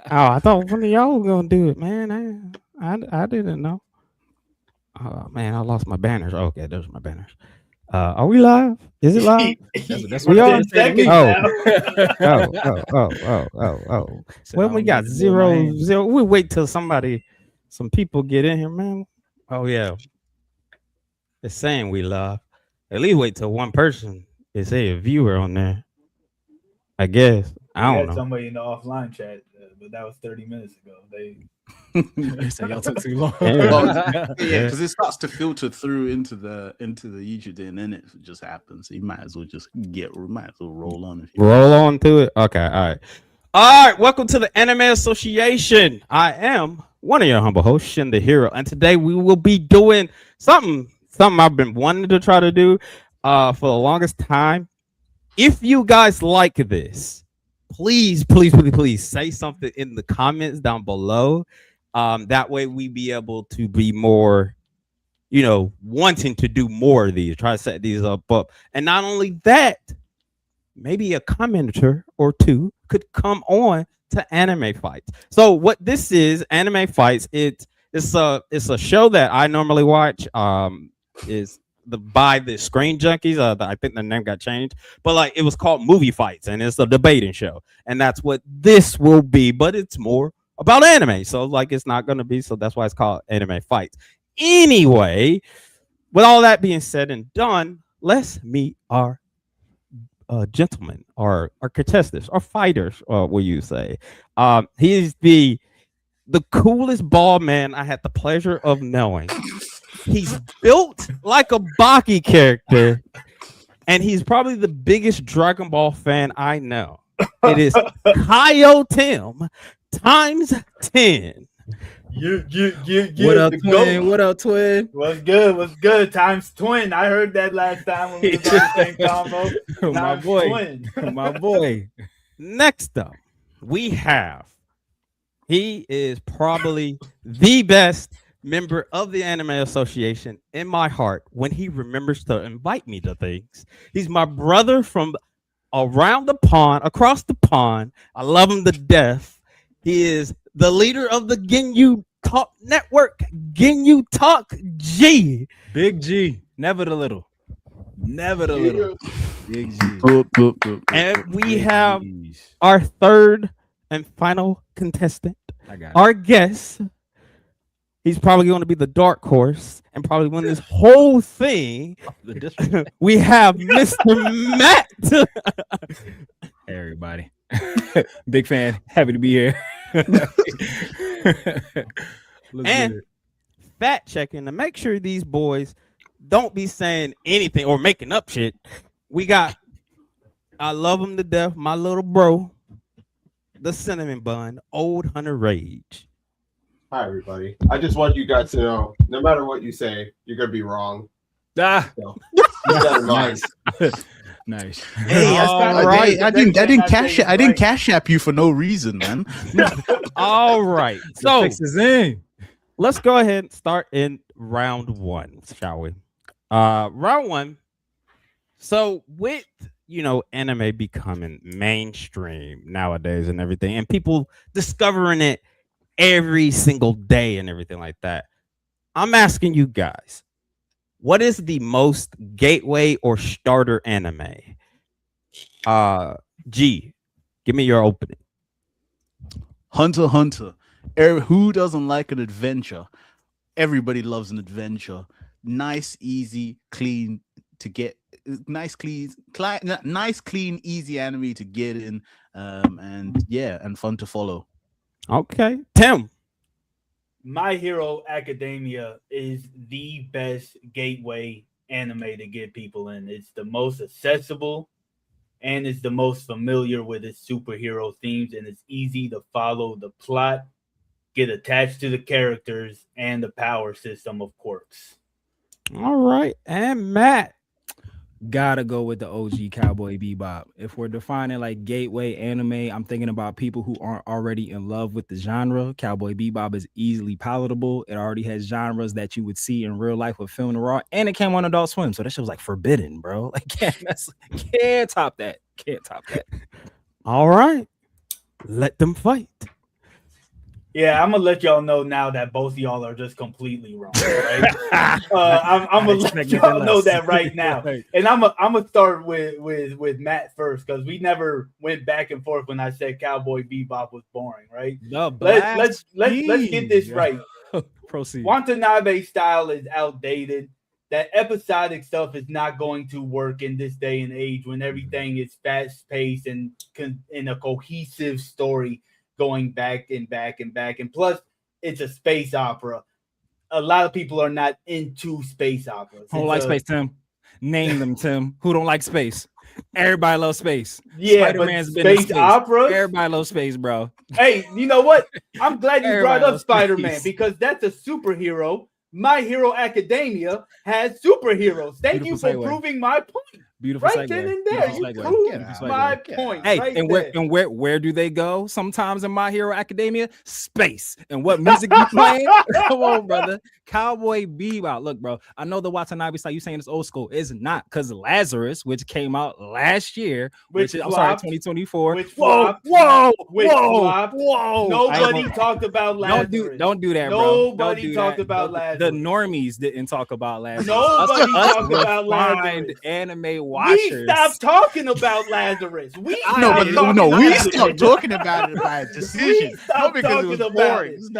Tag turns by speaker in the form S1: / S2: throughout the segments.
S1: I thought one of y'all was gonna do it, man. I didn't know. Oh man, I lost my banners. Okay, there's my banners. Are we live? Is it live?
S2: That's what
S1: We
S2: I
S1: are.
S2: did
S3: 10
S2: say to
S3: seconds
S2: me.
S1: Oh,
S3: now.
S1: oh.
S2: Said I
S1: Well, we
S2: don't need
S1: got
S2: to know my
S1: zero,
S2: name.
S1: zero. We wait till some people get in here, man. Oh yeah, it's saying we live. At least wait till one person is say a viewer on there. I guess. I
S3: We
S1: don't
S3: had
S1: know.
S3: somebody in the offline chat, but that was 30 minutes ago.
S2: They say y'all took too long.
S1: Yeah,
S4: Well, yeah,
S1: yeah.
S4: because it starts to filter through into the YouTube, and then it just happens. So you might as well might as well roll on if you want.
S1: Roll on to it. Okay, all right. All right, welcome to the Anime Association. I am one of your humble hosts, Shin the Hero, and today we will be doing something I've been wanting to try to do for the longest time. If you guys like this, please say something in the comments down below. That way we be able to be more, wanting to do more of these, try to set these up. And not only that, maybe a commenter or two could come on to Anime Fights. So what this is, Anime Fights, it's a show that I normally watch. Is by the Screen Junkies. I think the name got changed, but like it was called Movie Fights, and it's a debating show, and that's what this will be. But it's more about anime, so like it's not gonna be. So that's why it's called Anime Fights. Anyway, with all that being said and done, let's meet our gentlemen, or contestants, or fighters, will you say? He's the coolest ball man I had the pleasure of knowing. He's built like a Baki character, and he's probably the biggest Dragon Ball fan I know. It is Kaio Tim times 10.
S2: What up,
S3: the
S2: twin?
S3: GOAT.
S2: What up, twin?
S3: What's good? What's good? Times twin. I heard that last time when we was on the same combo.
S2: My
S3: Times
S2: boy.
S3: twin.
S2: My boy.
S1: Next up, we have, he is probably the best member of the Anime Association in my heart when he remembers to invite me to things. He's my brother from around the pond, across the pond. I love him to death. He is the leader of the Ginyu Talk Network, Ginyu Talk G.
S2: Big G. Never the little. Never the little. Big G.
S1: And we
S2: Big
S1: have
S2: G's.
S1: our third and final contestant,
S2: I got it.
S1: our guest. He's probably going to be the dark horse and probably win this whole thing.
S2: The disrespect.
S1: We have Mr. Matt.
S2: Hey, everybody. Big fan. Happy to be here.
S1: And fact checking to make sure these boys don't be saying anything or making up shit. We got, I love him to death, my little bro, the cinnamon bun, Old Hunter Rage.
S5: Hi, everybody. I just want you guys to know, no matter what you say, you're gonna be wrong.
S2: Ah,
S5: So, keep that in mind.
S2: nice.
S4: Hey,
S1: All right.
S4: I didn't
S3: Next thing I say is right.
S4: cash app you for no reason, man.
S1: All right.
S2: The
S1: So
S2: fix is in.
S1: let's go ahead and start in round one, shall we? Round one. So with anime becoming mainstream nowadays and everything, and people discovering it every single day and everything like that, I'm asking you guys, what is the most gateway or starter anime? G, give me your opening.
S4: Hunter x Hunter. Who doesn't like an adventure? Everybody loves an adventure. Nice, easy, clean to get. Nice, clean, easy anime to get in, and fun to follow.
S1: Okay, Tim.
S3: My Hero Academia is the best gateway anime to get people in. It's the most accessible and it's the most familiar with its superhero themes, and it's easy to follow the plot, get attached to the characters, and the power system of quirks.
S1: All right, and Matt.
S2: Gotta go with the OG Cowboy Bebop. If we're defining like gateway anime, I'm thinking about people who aren't already in love with the genre. Cowboy Bebop is easily palatable. It already has genres that you would see in real life with film noir, and it came on Adult Swim, so that shit was like forbidden, bro. Like can't top that. Can't top that.
S1: All right, Let them fight.
S3: Yeah, I'm gonna let y'all know now that both of y'all are just completely wrong. Right? I'm gonna let y'all know that right now, and I'm gonna start with Matt first because we never went back and forth when I said Cowboy Bebop was boring. Right? Let's get this right.
S2: Proceed.
S3: Watanabe style is outdated. That episodic stuff is not going to work in this day and age when everything is fast paced and in a cohesive story going back and back and back. And plus, it's a space opera. A lot of people are not into space operas.
S2: Who don't like space, Tim? Name them, Tim. Who don't like space? Everybody loves space.
S3: Yeah,
S2: Spider-Man's
S3: but
S2: been in
S3: space
S2: space.
S3: operas.
S2: Everybody loves space, bro.
S3: Hey, you know what? I'm glad you brought up
S2: loves
S3: Spider-Man
S2: space.
S3: because that's a superhero. My Hero Academia has superheroes. Thank
S2: Beautiful
S3: you for
S2: segue.
S3: proving my point.
S2: Beautiful
S3: Right
S2: segue.
S3: then and there,
S2: Beautiful
S3: you
S2: segue.
S3: proved
S2: Beautiful
S3: my
S2: segue.
S3: point.
S2: Hey,
S3: right
S2: and
S3: there.
S2: where do they go? Sometimes in My Hero Academia, space. And what music you playing? Come on, brother. Cowboy Bebop. Look, bro. I know the Watanabe style. You saying it's old school? It's not because Lazarus, which came out last year, which is, I'm sorry, 2024.
S3: Which
S2: Whoa,
S3: flopped,
S2: whoa,
S3: which
S2: whoa,
S3: flopped.
S2: whoa!
S3: Nobody talked about Lazarus.
S2: Don't do that, bro.
S3: Nobody
S2: Don't do
S3: talked
S2: that.
S3: about
S2: The
S3: Lazarus.
S2: normies didn't talk about Lazarus.
S3: Nobody
S2: Us
S3: talked about
S2: refined
S3: Lazarus.
S2: anime watchers.
S3: We stopped talking about Lazarus. We
S2: I
S3: stopped
S2: did.
S3: talking
S4: No, we
S3: about
S4: stopped
S3: it.
S4: talking about it by a decision.
S3: stopped
S4: Not because it
S3: talking
S4: was
S3: about
S4: boring.
S3: it.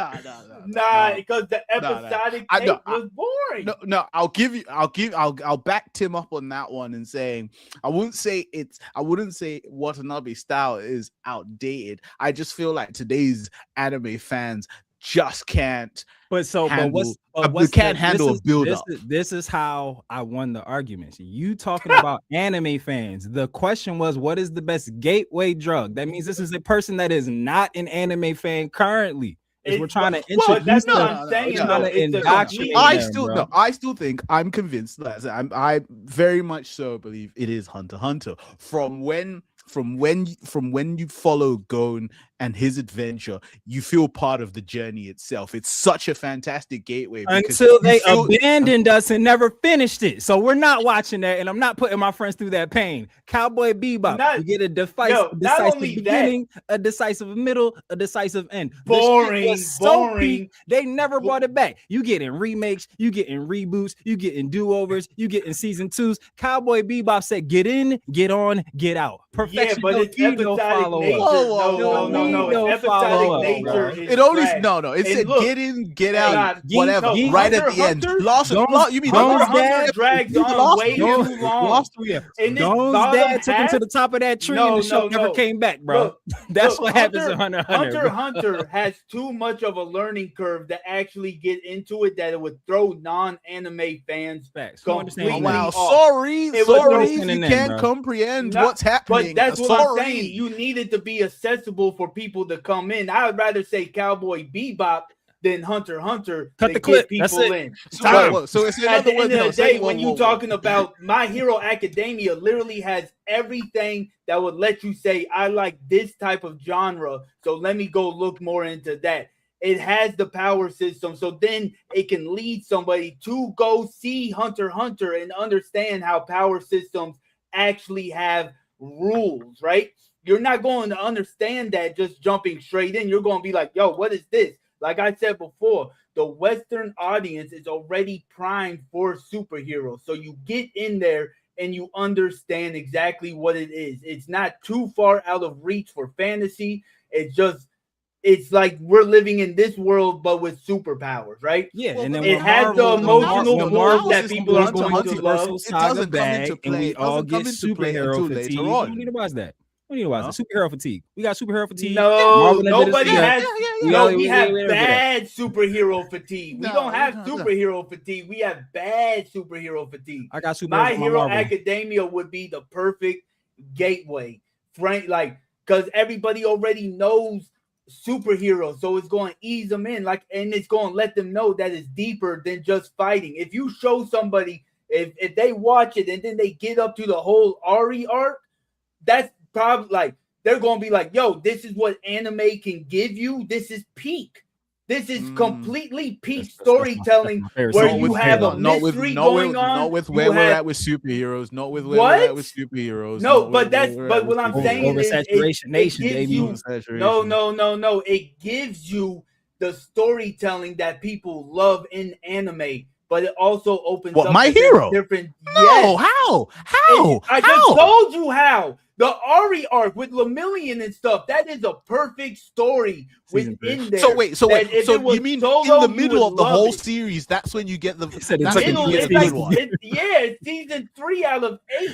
S4: Nah.
S3: Because the episodic
S4: I know,
S3: tape was boring.
S4: No, I'll back Tim up on that one and saying I wouldn't say Watanabe style is outdated. I just feel like today's anime fans just can't
S2: But
S4: handle
S2: handle
S4: a build up.
S2: This is how I won the argument. You talking about anime fans. The question was, what is the best gateway drug? That means this is a person that is not an anime fan currently. We're trying to introduce
S3: that's
S2: them.
S3: what I'm saying.
S2: Trying to
S3: It's a
S2: indoctrinate
S3: complete-
S2: them,
S4: I still think I'm convinced. I very much so believe it is Hunter x Hunter. From when you follow Gon and his adventure, you feel part of the journey itself. It's such a fantastic gateway
S2: until they abandoned us and never finished it. So we're not watching that, and I'm not putting my friends through that pain. Cowboy Bebop, you get a decisive beginning, a decisive middle, a decisive end.
S3: Boring.
S2: They never brought it back. You getting remakes, you getting reboots, you getting do-overs, you getting season 2s. Cowboy Bebop said, "Get in, get on, get out." Perfection.
S3: Yeah, but it's episodic nature. No. Episodic nature.
S4: It only it said get in, get out, whatever. Right at the end. You mean
S3: Hunter Dad drags on way too long.
S4: Lost 3 episodes.
S2: Gon's dad took him to the top of that tree and the show never came back, bro. That's what happens in Hunter x Hunter.
S3: Hunter has too much of a learning curve to actually get into it that it would throw non-anime fans completely off.
S4: Sorry, you can't comprehend what's happening.
S3: But that's what I'm saying. You needed to be accessible for people to come in. I would rather say Cowboy Bebop than Hunter x Hunter.
S2: Cut the clip. That's it.
S3: In.
S4: So it's
S3: at the end of the day, when you're talking about My Hero Academia, literally has everything that would let you say, I like this type of genre, so let me go look more into that. It has the power system, so then it can lead somebody to go see Hunter x Hunter and understand how power systems actually have rules, right? You're not going to understand that just jumping straight in. You're going to be like, yo, what is this? Like I said before, the Western audience is already primed for superheroes. So you get in there and you understand exactly what it is. It's not too far out of reach for fantasy. It's like we're living in this world, but with superpowers, right?
S2: Yeah, and then
S3: it has the emotional pull that people are going to love.
S2: It doesn't come into play. And we all get superhero fatigue. We need to watch that. We need to watch superhero fatigue. We got superhero fatigue.
S3: No, nobody has. We have bad superhero fatigue. We don't have superhero fatigue. We have bad superhero fatigue.
S2: I got superhero.
S3: My Hero Academia would be the perfect gateway, because everybody already knows superheroes, so it's going to ease them in, and it's going to let them know that it's deeper than just fighting. If you show somebody, if they watch it and then they get up to the whole Ari arc, that's probably they're going to be like, yo, this is what anime can give you. This is peak. This is
S4: Mm.
S3: completely peak
S2: That's my
S3: storytelling
S2: favorite
S3: where
S2: song.
S3: you have a mystery going on.
S4: Not with
S3: You
S4: where we're
S3: have-
S4: at with superheroes. Not with where we're at with superheroes.
S3: No,
S4: not
S3: but
S4: with
S3: that's
S4: where we're
S3: but
S4: at
S3: what
S4: with
S3: I'm
S4: superheroes.
S3: saying is
S2: Oversaturation Nation,
S3: gives
S2: baby.
S3: you
S4: Oversaturation.
S3: no. It gives you the storytelling that people love in anime, but it also opens
S4: What,
S3: up
S4: My
S3: to this
S4: Hero?
S3: different.
S4: No,
S3: Yes.
S4: how?
S3: I just told you how. The Ari arc with Lemillion and stuff, that is a perfect story
S2: Season
S3: within
S2: three.
S3: there.
S4: So wait,
S3: that if
S4: so
S3: it was
S4: you mean
S3: solo,
S4: in the
S3: you
S4: middle
S3: would
S4: of the
S3: love
S4: whole
S3: it.
S4: series? That's when you get the.
S2: He said it's
S4: That's
S2: like
S4: when
S3: Middle,
S4: you get
S3: it's
S4: the
S3: like
S4: good one.
S3: it's season 3 out of 8.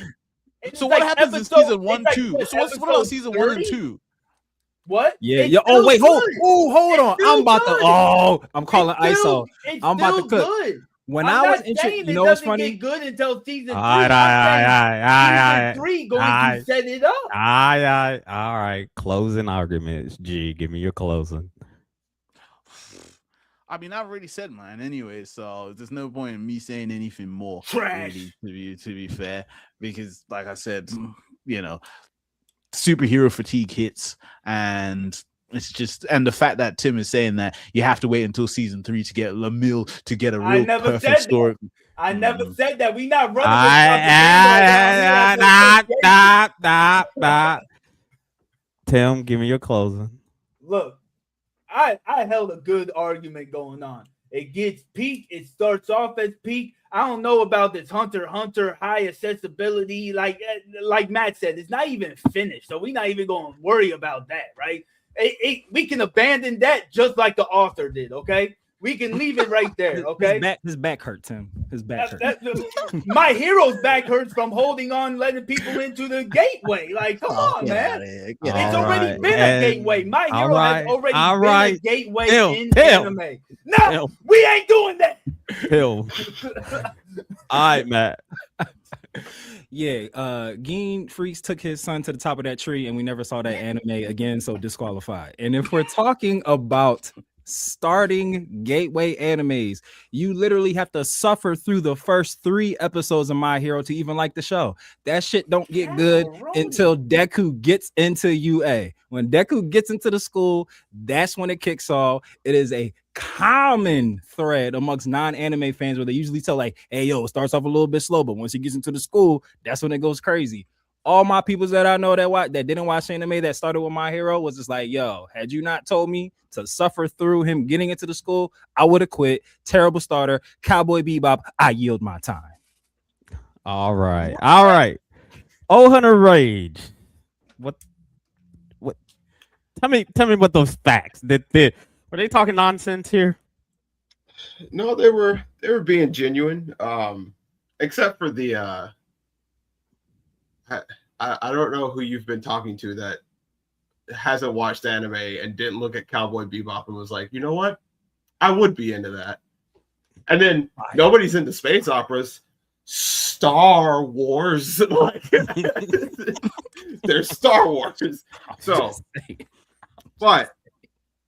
S3: It's
S4: So what
S3: like
S4: happens in
S3: episode-
S4: season 1,
S3: it's like,
S4: 2?
S3: what,
S4: So what about
S3: episode
S4: season 1 and
S3: 30?
S4: 2?
S3: What?
S2: Yeah,
S3: It's
S2: yeah. Oh
S3: still
S2: wait, hold.
S3: good.
S2: Oh, hold
S3: It's
S2: on.
S3: still
S2: I'm about
S3: good.
S2: to. Oh, I'm calling
S3: It's
S2: ISO.
S3: still- it's
S2: I'm about to
S3: still
S2: cook.
S3: good.
S2: When
S3: I'm
S2: I was
S3: not
S2: interested,
S3: saying
S2: you
S3: it
S2: know what's
S3: doesn't
S2: funny?
S3: get good until season 3.
S1: All right,
S3: I'm saying season 3 going
S1: Aight.
S3: to set it up.
S1: All right. Closing arguments. G, give me your closing.
S4: I mean, I've already said mine anyway, so there's no point in me saying anything more.
S3: Trash.
S4: Really, to be fair, because like I said, you know, superhero fatigue hits, and it's just, and the fact that Tim is saying that you have to wait until season 3 to get Lamille to get a
S3: I
S4: real
S3: never
S4: perfect
S3: said that.
S4: story.
S3: I never
S4: Mm.
S3: said that. We not running this
S1: Nah. Tim, give me your closing.
S3: Look, I held a good argument going on. It gets peak. It starts off as peak. I don't know about this Hunter x Hunter high accessibility. Like Matt said, it's not even finished. So we're not even going to worry about that, right? We can abandon that just like the author did, okay? We can leave it right there, okay?
S2: His back hurt, Tim. His back hurt.
S3: My hero's back hurts from holding on, letting people into the gateway. Like, come on, man. It's already been a gateway. My hero has already been a gateway in anime. No, we ain't doing that.
S1: All right, Matt.
S2: Yeah, Geen Freaks took his son to the top of that tree, and we never saw that anime again, so disqualified. And if we're talking about starting gateway animes, you literally have to suffer through the first 3 episodes of My Hero to even like the show. That shit don't get good until Deku gets into UA. When Deku gets into the school, that's when it kicks off. It is a common thread amongst non-anime fans where they usually tell like, hey, yo, it starts off a little bit slow, but once he gets into the school, that's when it goes crazy. All my peoples that I know that didn't watch anime that started with My Hero was just like, yo, had you not told me to suffer through him getting into the school, I would have quit. Terrible starter. Cowboy Bebop, I yield my time.
S1: All right. Oh, Hunter Rage. What? Tell me what those facts that were they talking nonsense here?
S5: No, they were being genuine. Except for the I don't know who you've been talking to that hasn't watched anime and didn't look at Cowboy Bebop and was like, you know what? I would be into that. And then nobody's into space operas. Star Wars. Like, there's Star Wars. So, but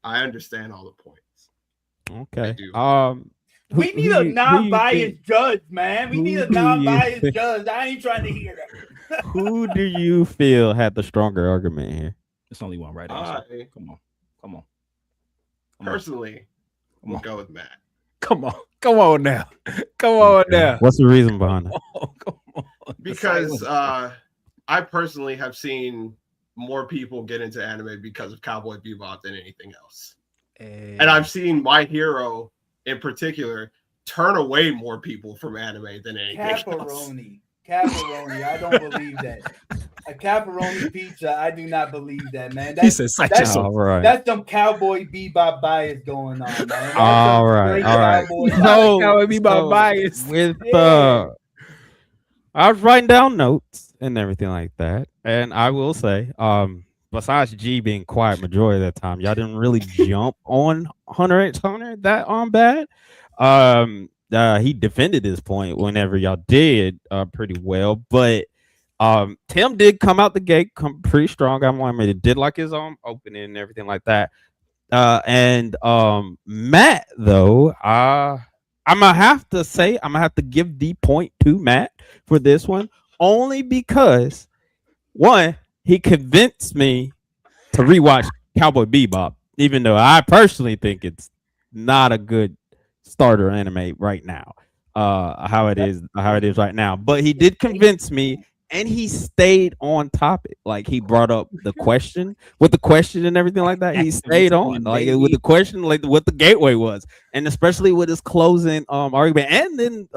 S5: I understand all the points.
S1: Okay.
S3: We need a non-biased judge, man. We need a non-biased judge. I ain't trying to hear that.
S1: Who do you feel had the stronger argument here?
S2: There's only one right
S5: I
S2: answer. Come on.
S5: personally
S2: Come
S5: will
S2: on.
S5: go with Matt.
S2: Come on now. Come on now.
S1: What's the reason behind it?
S2: Come on.
S5: Because I personally have seen more people get into anime because of Cowboy Bebop than anything else. And I've seen My Hero in particular turn away more people from anime than anything else.
S3: Caparoni. I don't believe that. A caparoni pizza, I do not believe that, man.
S2: He said,
S3: that's some Cowboy Bebop bias going on, man.
S1: All right.
S2: Cowboy Bebop bias.
S1: I was writing down notes and everything like that, and I will say, besides G being quiet majority of the time, y'all didn't really jump on Hunter x Hunter that bad. He defended his point whenever y'all did pretty well, but Tim did come out the gate pretty strong. It did like his own opening and everything like that. And Matt, though, I'm gonna have to give the point to Matt for this one, only because one, he convinced me to rewatch Cowboy Bebop, even though I personally think it's not a good starter anime right now. How it is right now. But he did convince me, and he stayed on topic. Like he brought up the question and everything like that. He stayed on like with the question, like what the gateway was, and especially with his closing argument, and then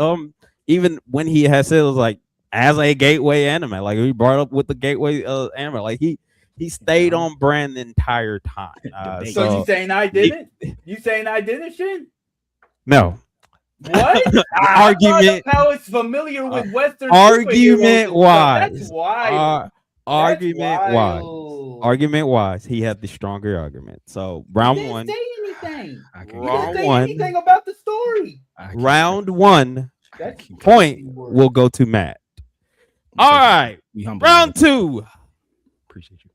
S1: even when he had said it was like as a gateway anime, like he brought up with the gateway anime, like he stayed on brand the entire time.
S3: So you saying I didn't? You saying I didn't, Shin?
S1: No.
S3: What?
S1: Argument.
S3: How it's familiar with Western
S1: argument wise.
S3: That's wild.
S1: Argument wise, he had the stronger argument. So round one.
S3: Say anything.
S1: Round
S3: say
S1: one.
S3: anything about the story.
S1: Round one.
S3: That's
S1: Point will go to Matt. All right. Round two.
S2: Appreciate you.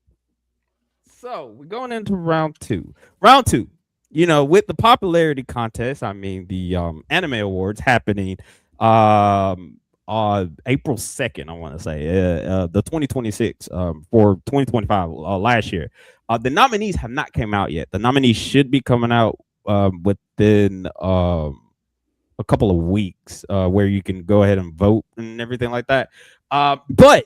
S1: So we're going into round two. Round two. You know, with the popularity contest, I mean the anime awards happening on April 2nd, I want to say, the 2026 for 2025 last year. The nominees have not came out yet. The nominees should be coming out within a couple of weeks, where you can go ahead and vote and everything like that. But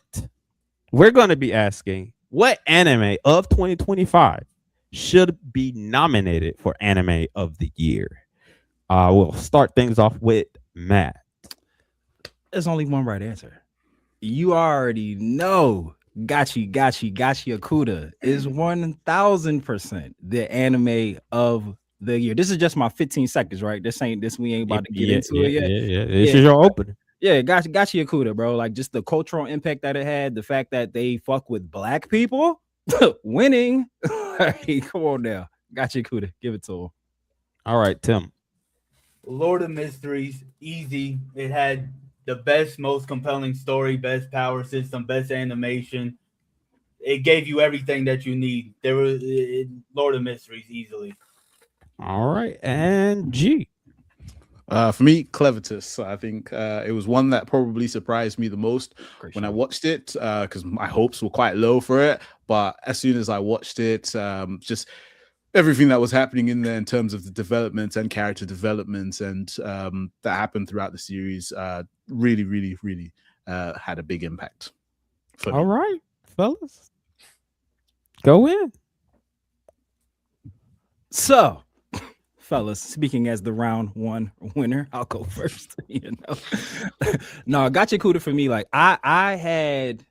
S1: we're going to be asking what anime of 2025 should be nominated for anime of the year. We'll start things off with Matt.
S2: There's only one right answer. You already know Gachi Akuda is 1000% the anime of the year. This is just my 15 seconds, right? We ain't about to get into it yet.
S1: Yeah. This is your opener.
S2: Yeah, Gachi Akuda, bro. Like just the cultural impact that it had, the fact that they fuck with black people. Winning. Hey, come on now. Gachi Akuda. Give it to him.
S1: All right, Tim.
S3: Lord of Mysteries, easy. It had the best, most compelling story, best power system, best animation. It gave you everything that you need. Lord of Mysteries, easily.
S1: All right, and G.
S4: For me, Clevitus. I think it was one that probably surprised me the most when I watched it, because my hopes were quite low for it. But as soon as I watched it, just everything that was happening in there in terms of the development and character developments and that happened throughout the series really, really, really had a big impact.
S1: All right, fellas. Go in.
S2: So, fellas, speaking as the round one winner, I'll go first. You know, no, Gachi Akuda for me. Like I had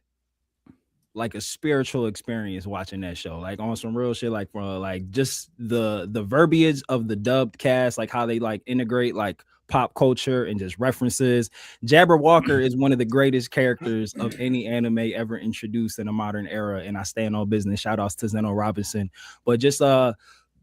S2: like a spiritual experience watching that show, like on some real shit, like from like just the verbiage of the dubbed cast, like how they like integrate like pop culture and just references. Jabber Walker is one of the greatest characters of any anime ever introduced in a modern era, and I stand on business. Shout outs to Zeno Robinson. But just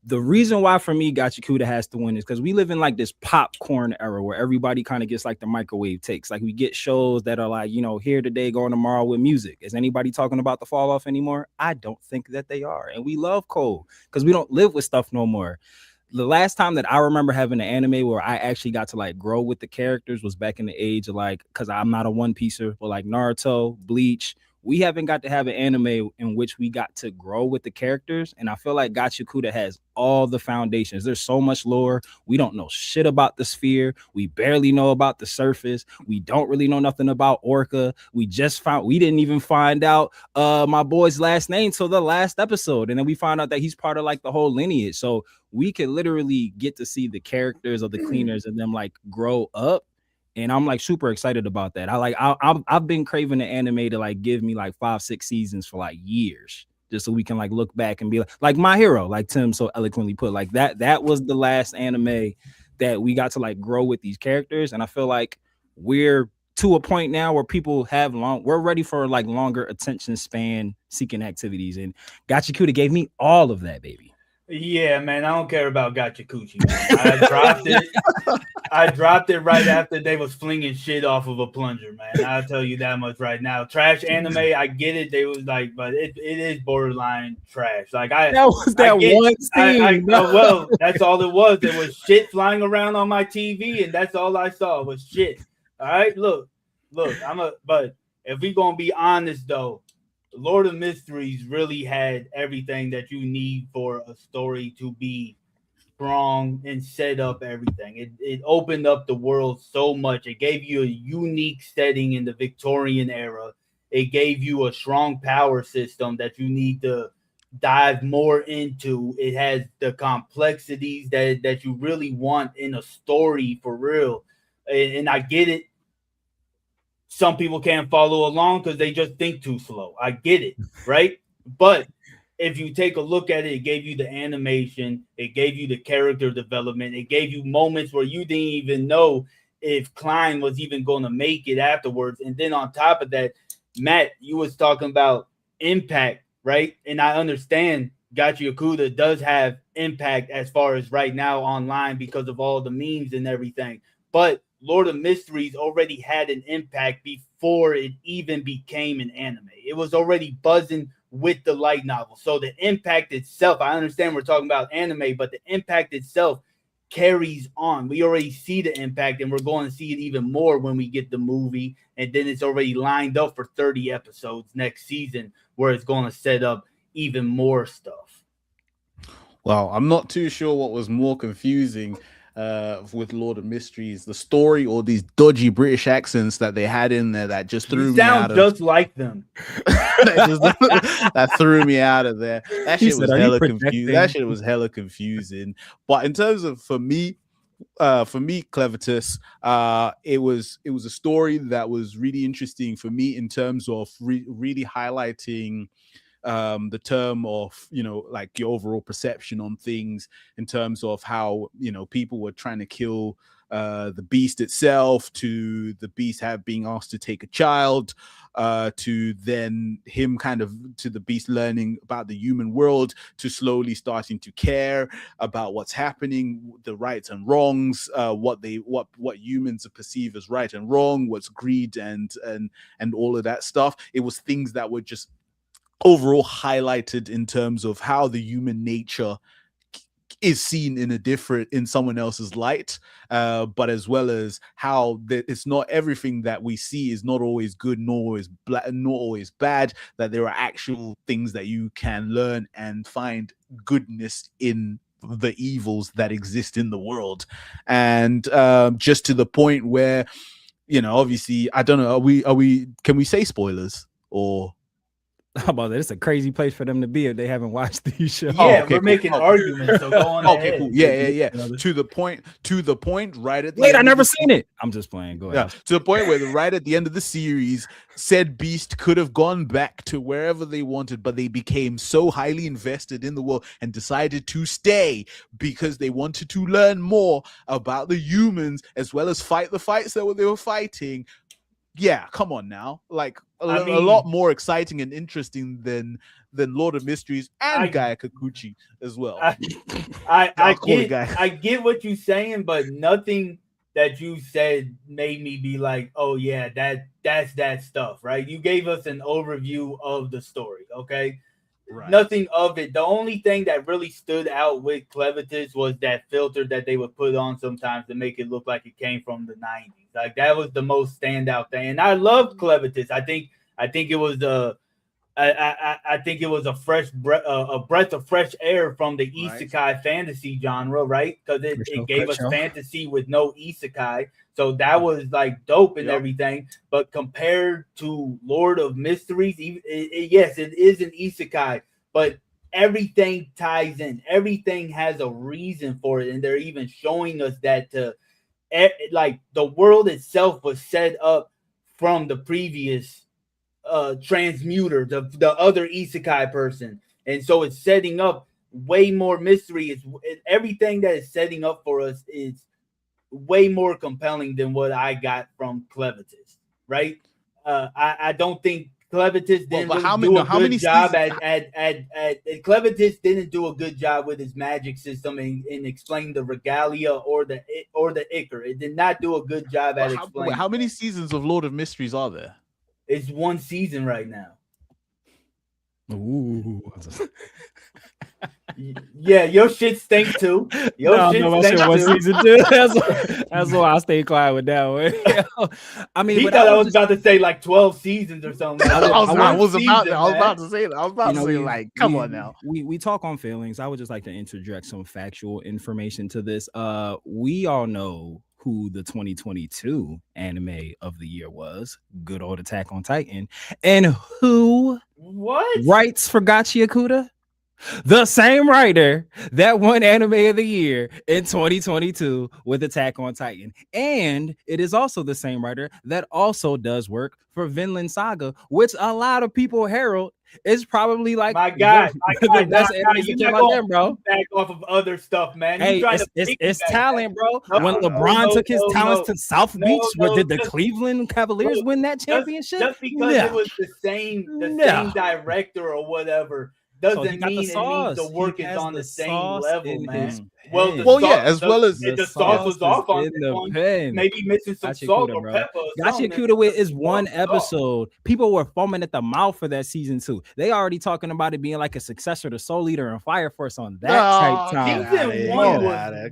S2: the reason why for me Gachi Akuda has to win is because we live in like this popcorn era where everybody kind of gets like the microwave takes. Like we get shows that are like, you know, here today, going tomorrow with music. Is anybody talking about the fall off anymore? I don't think that they are. And we love Cole because we don't live with stuff no more. The last time that I remember having an anime where I actually got to like grow with the characters was back in the age of like, because I'm not a One Pieceer, but like Naruto, Bleach. We haven't got to have an anime in which we got to grow with the characters. And I feel like Gachi Akuda has all the foundations. There's so much lore. We don't know shit about the sphere. We barely know about the surface. We don't really know nothing about Orca. We didn't even find out my boy's last name till the last episode. And then we found out that he's part of like the whole lineage. So we could literally get to see the characters of the cleaners and them like grow up. And I'm like super excited about that. I've been craving an anime to like give me like 5-6 seasons for like years, just so we can like look back and be like My Hero, like Tim so eloquently put, like that was the last anime that we got to like grow with these characters. And I feel like we're to a point now where people we're ready for like longer attention span seeking activities. And Gachi Akuda gave me all of that, baby.
S3: Yeah, man, I don't care about Gachi Coochie, man. I dropped it right after they was flinging shit off of a plunger, man. I'll tell you that much right now. Trash anime, I get it. They was like, but it is borderline trash. Like one scene. Well, that's all it was. There was shit flying around on my TV, and that's all I saw was shit. All right, look. But if we gonna be honest though, Lord of Mysteries really had everything that you need for a story to be strong and set up everything. It opened up the world so much. It gave you a unique setting in the Victorian era. It gave you a strong power system that you need to dive more into. It has the complexities that you really want in a story for real. And I get it. Some people can't follow along because they just think too slow. I get it, right? But if you take a look at it, it gave you the animation, it gave you the character development, it gave you moments where you didn't even know if Klein was even going to make it afterwards. And then on top of that, Matt, you was talking about impact, right? And I understand Gachi Okuda does have impact as far as right now online because of all the memes and everything. But Lord of Mysteries already had an impact before it even became an anime. It was already buzzing with the light novel. So the impact itself, I understand we're talking about anime, but the impact itself carries on. We already see the impact, and we're going to see it even more when we get the movie. And then it's already lined up for 30 episodes next season, where it's going to set up even more stuff.
S4: Well, I'm not too sure what was more confusing with Lord of Mysteries, the story or these dodgy British accents that they had in there that just threw me out of.
S3: Just like them.
S4: that threw me out of there. That shit was hella confusing. That shit was hella confusing. But in terms of for me, Clevitus, it was a story that was really interesting for me in terms of really highlighting the term of, you know, like your overall perception on things in terms of how, you know, people were trying to kill the beast itself, to the beast being asked to take a child, to then him kind of to the beast learning about the human world, to slowly starting to care about what's happening, the rights and wrongs, what humans perceive as right and wrong, what's greed and all of that stuff. It was things that were just overall highlighted in terms of how the human nature is seen in someone else's light, but as well as how it's not everything that we see is not always good nor always bad, that there are actual things that you can learn and find goodness in the evils that exist in the world. And just to the point where, you know, obviously, I don't know, can we say spoilers? Or
S2: how about that? It's a crazy place for them to be if they haven't watched these shows.
S3: Yeah, we're making arguments, so go on ahead.
S4: Cool. Yeah. To the point right at the
S2: Wait,
S4: end
S2: I never seen it. I'm just playing. Go ahead.
S4: Yeah, to the point where right at the end of the series, said beast could have gone back to wherever they wanted, but they became so highly invested in the world and decided to stay because they wanted to learn more about the humans as well as fight the fights that they were fighting. Yeah, come on now. Like a lot more exciting and interesting than Lord of Mysteries and Gaia Kikuchi as well.
S3: I get what you're saying, but nothing that you said made me be like, oh yeah, that's that stuff, right? You gave us an overview of the story, okay? Right. Nothing of it. The only thing that really stood out with Clevitus was that filter that they would put on sometimes to make it look like it came from the 90s. Like that was the most standout thing. And I loved Clevitus. I think it was I think it was a breath of fresh air from the isekai fantasy genre, right? Because it gave us fantasy with no isekai. So that was like dope and everything. But compared to Lord of Mysteries, yes, it is an isekai, but everything ties in. Everything has a reason for it. And they're even showing us that like the world itself was set up from the previous transmuter, the other isekai person, and so it's setting up way more mystery. Everything that is setting up for us is way more compelling than what I got from Clevitus, right? I don't think Clevitus didn't do a good job at Clevitus didn't do a good job with his magic system and explain the regalia or the Ichor. It did not do a good job at explaining.
S4: How many seasons of Lord of Mysteries are there?
S3: It's one season right now.
S2: Ooh.
S3: Yeah, your shit stink too. Your
S2: No,
S3: shit
S2: my
S3: stink
S2: shit was
S3: too.
S2: season 2. That's why I stay quiet with that one. I mean,
S3: He
S2: but
S3: thought I
S2: was
S3: was
S2: just-
S3: about to say like 12 seasons or something.
S2: I was
S4: about
S3: Season,
S4: to say that. I was about
S2: you
S4: to
S2: know,
S4: say,
S2: we-
S4: like, come
S2: we-
S4: on now.
S2: We talk on feelings. I would just like to interject some factual information to this. We all know who the 2022 anime of the year was. Good old Attack on Titan. And who
S3: What?
S2: writes for Gachiakuda? The same writer that won Anime of the Year in 2022 with Attack on Titan. And it is also the same writer that also does work for Vinland Saga, which a lot of people herald is probably like
S3: My God,
S2: the best anime
S3: you're
S2: that came
S3: not
S2: out there,
S3: going
S2: bro.
S3: back off of other stuff, man.
S2: Hey,
S3: You trying
S2: it's
S3: to
S2: it's
S3: piggyback
S2: talent, bro.
S3: No,
S2: When
S3: no,
S2: LeBron
S3: no,
S2: took his
S3: no,
S2: talents
S3: no.
S2: to South
S3: No,
S2: Beach, where
S3: no,
S2: did the
S3: just-
S2: Cleveland Cavaliers
S3: look,
S2: win that championship?
S3: Just because
S2: No.
S3: it was the same
S2: No.
S3: director or whatever
S2: So
S3: doesn't
S2: he got
S3: mean
S2: the
S3: it
S2: sauce.
S3: means the work
S2: He
S3: is
S2: has
S3: on the same
S2: sauce
S3: level,
S2: in
S3: man.
S2: his
S3: Well,
S2: pen.
S4: Well, yeah, as well as-
S3: the sauce was off on
S2: in
S3: this
S2: the
S3: one.
S2: pen.
S3: Maybe missing some
S2: Gachi
S3: salt
S2: Kuda,
S3: or
S2: bro.
S3: pepper. Or
S2: Gachi
S3: something.
S2: Kuda is one
S3: Sauce.
S2: episode. People were foaming at the mouth for that season 2. They already talking about it being like a successor to Soul Eater and Fire Force on that type time.
S3: Season one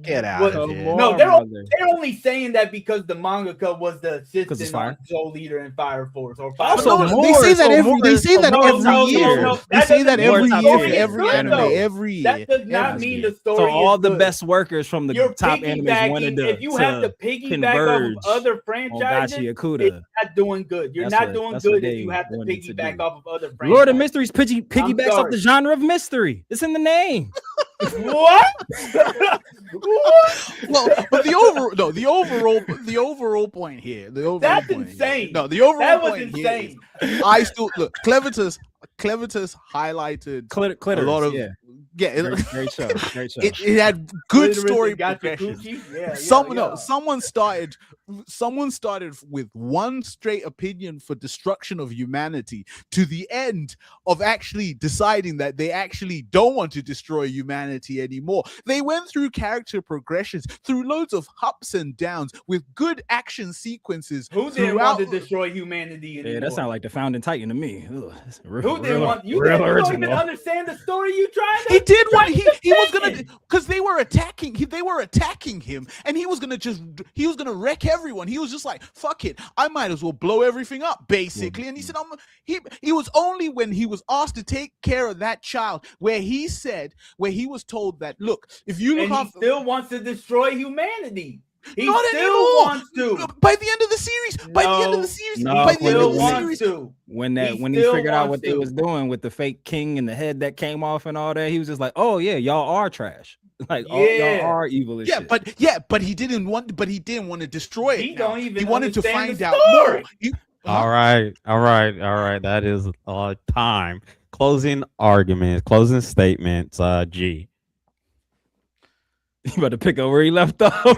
S4: Get out
S3: was-
S4: of
S2: Come
S4: here.
S2: on,
S3: No,
S2: brother.
S3: They're only saying that because the mangaka was the
S2: 'Cause it's
S3: assistant
S2: fire.
S3: on Soul Leader and Fire Force or Fire
S2: Also,
S3: Force.
S4: No,
S2: more-
S4: they say that
S2: so
S4: every
S2: more-
S4: they say
S2: so
S4: that
S2: more
S4: every
S2: top
S4: year.
S2: tier.
S4: They
S3: That
S4: say that
S3: doesn't
S4: every
S2: mean
S4: year
S2: the
S4: for
S2: story
S4: every
S2: is good,
S4: anime,
S2: though.
S4: every year.
S3: That does not
S4: Every
S3: mean
S4: year.
S3: the story
S2: So all
S3: is
S2: the
S3: good.
S2: best workers from the
S3: You're
S2: top animes wanted
S3: piggybacking.
S2: to
S3: If you have to piggyback off
S2: converge
S3: of other
S2: on
S3: franchises,
S2: Gachi
S3: it's
S2: Akuda.
S3: not doing good. You're
S2: That's
S3: not
S2: what-
S3: doing
S2: that's what
S3: good
S2: they
S3: if you have to
S2: wanted to
S3: piggyback
S2: do.
S3: off of other franchises.
S2: Lord of Mysteries piggybacks off
S3: sorry.
S2: the genre of mystery. It's in the name.
S3: What? What?
S4: Well, but the overall point here. The overall
S3: That's
S4: point
S3: insane.
S4: Here, no, the overall
S3: That was
S4: point here is
S3: insane.
S4: I still look. Clevitus highlighted
S2: Clitoris,
S4: a lot of
S2: yeah. Great show. Great show.
S4: It had good
S3: Clitoris
S4: story
S3: and Gachi
S4: progression.
S3: Coochie? Yeah,
S4: Someone started with one straight opinion for destruction of humanity to the end of actually deciding that they actually don't want to destroy humanity anymore. They went through character progressions, through loads of ups and downs with good action sequences.
S3: Who didn't want to
S4: throughout-
S3: destroy humanity anymore?
S2: Yeah, that sounds like the founding Titan to me. Ugh, that's
S3: Who didn't want you?
S2: real
S3: You don't even
S2: original.
S3: understand the story you trying to.
S4: He did what he was gonna
S3: saying.
S4: because they were attacking him and he was gonna wreck everyone. He was just like, fuck it, I might as well blow everything up, basically. And he said, he was only when he was asked to take care of that child where he was told that, look, if you look
S3: And he
S4: after
S3: still wants to destroy humanity. He
S4: Not
S3: still
S4: anymore.
S3: wants to.
S4: by the end of the series, by the end of
S3: No,
S4: the series,
S2: no,
S4: by the end
S3: Still
S4: of the
S3: wants
S4: series,
S3: to.
S2: when he
S3: still
S2: figured out
S3: wants
S2: what they
S3: to.
S2: was doing with the fake king and the head that came off and all that, he was just like, "Oh yeah, y'all are trash. Like
S3: Yeah.
S2: y'all are evil as shit."
S4: but he didn't want to destroy it.
S3: He
S4: now.
S3: don't even
S4: He wanted to
S3: understand
S4: find
S3: the
S4: out more.
S3: story.
S1: All right. That is time. Closing arguments, closing statements. G.
S2: You about to pick up where he left off. Do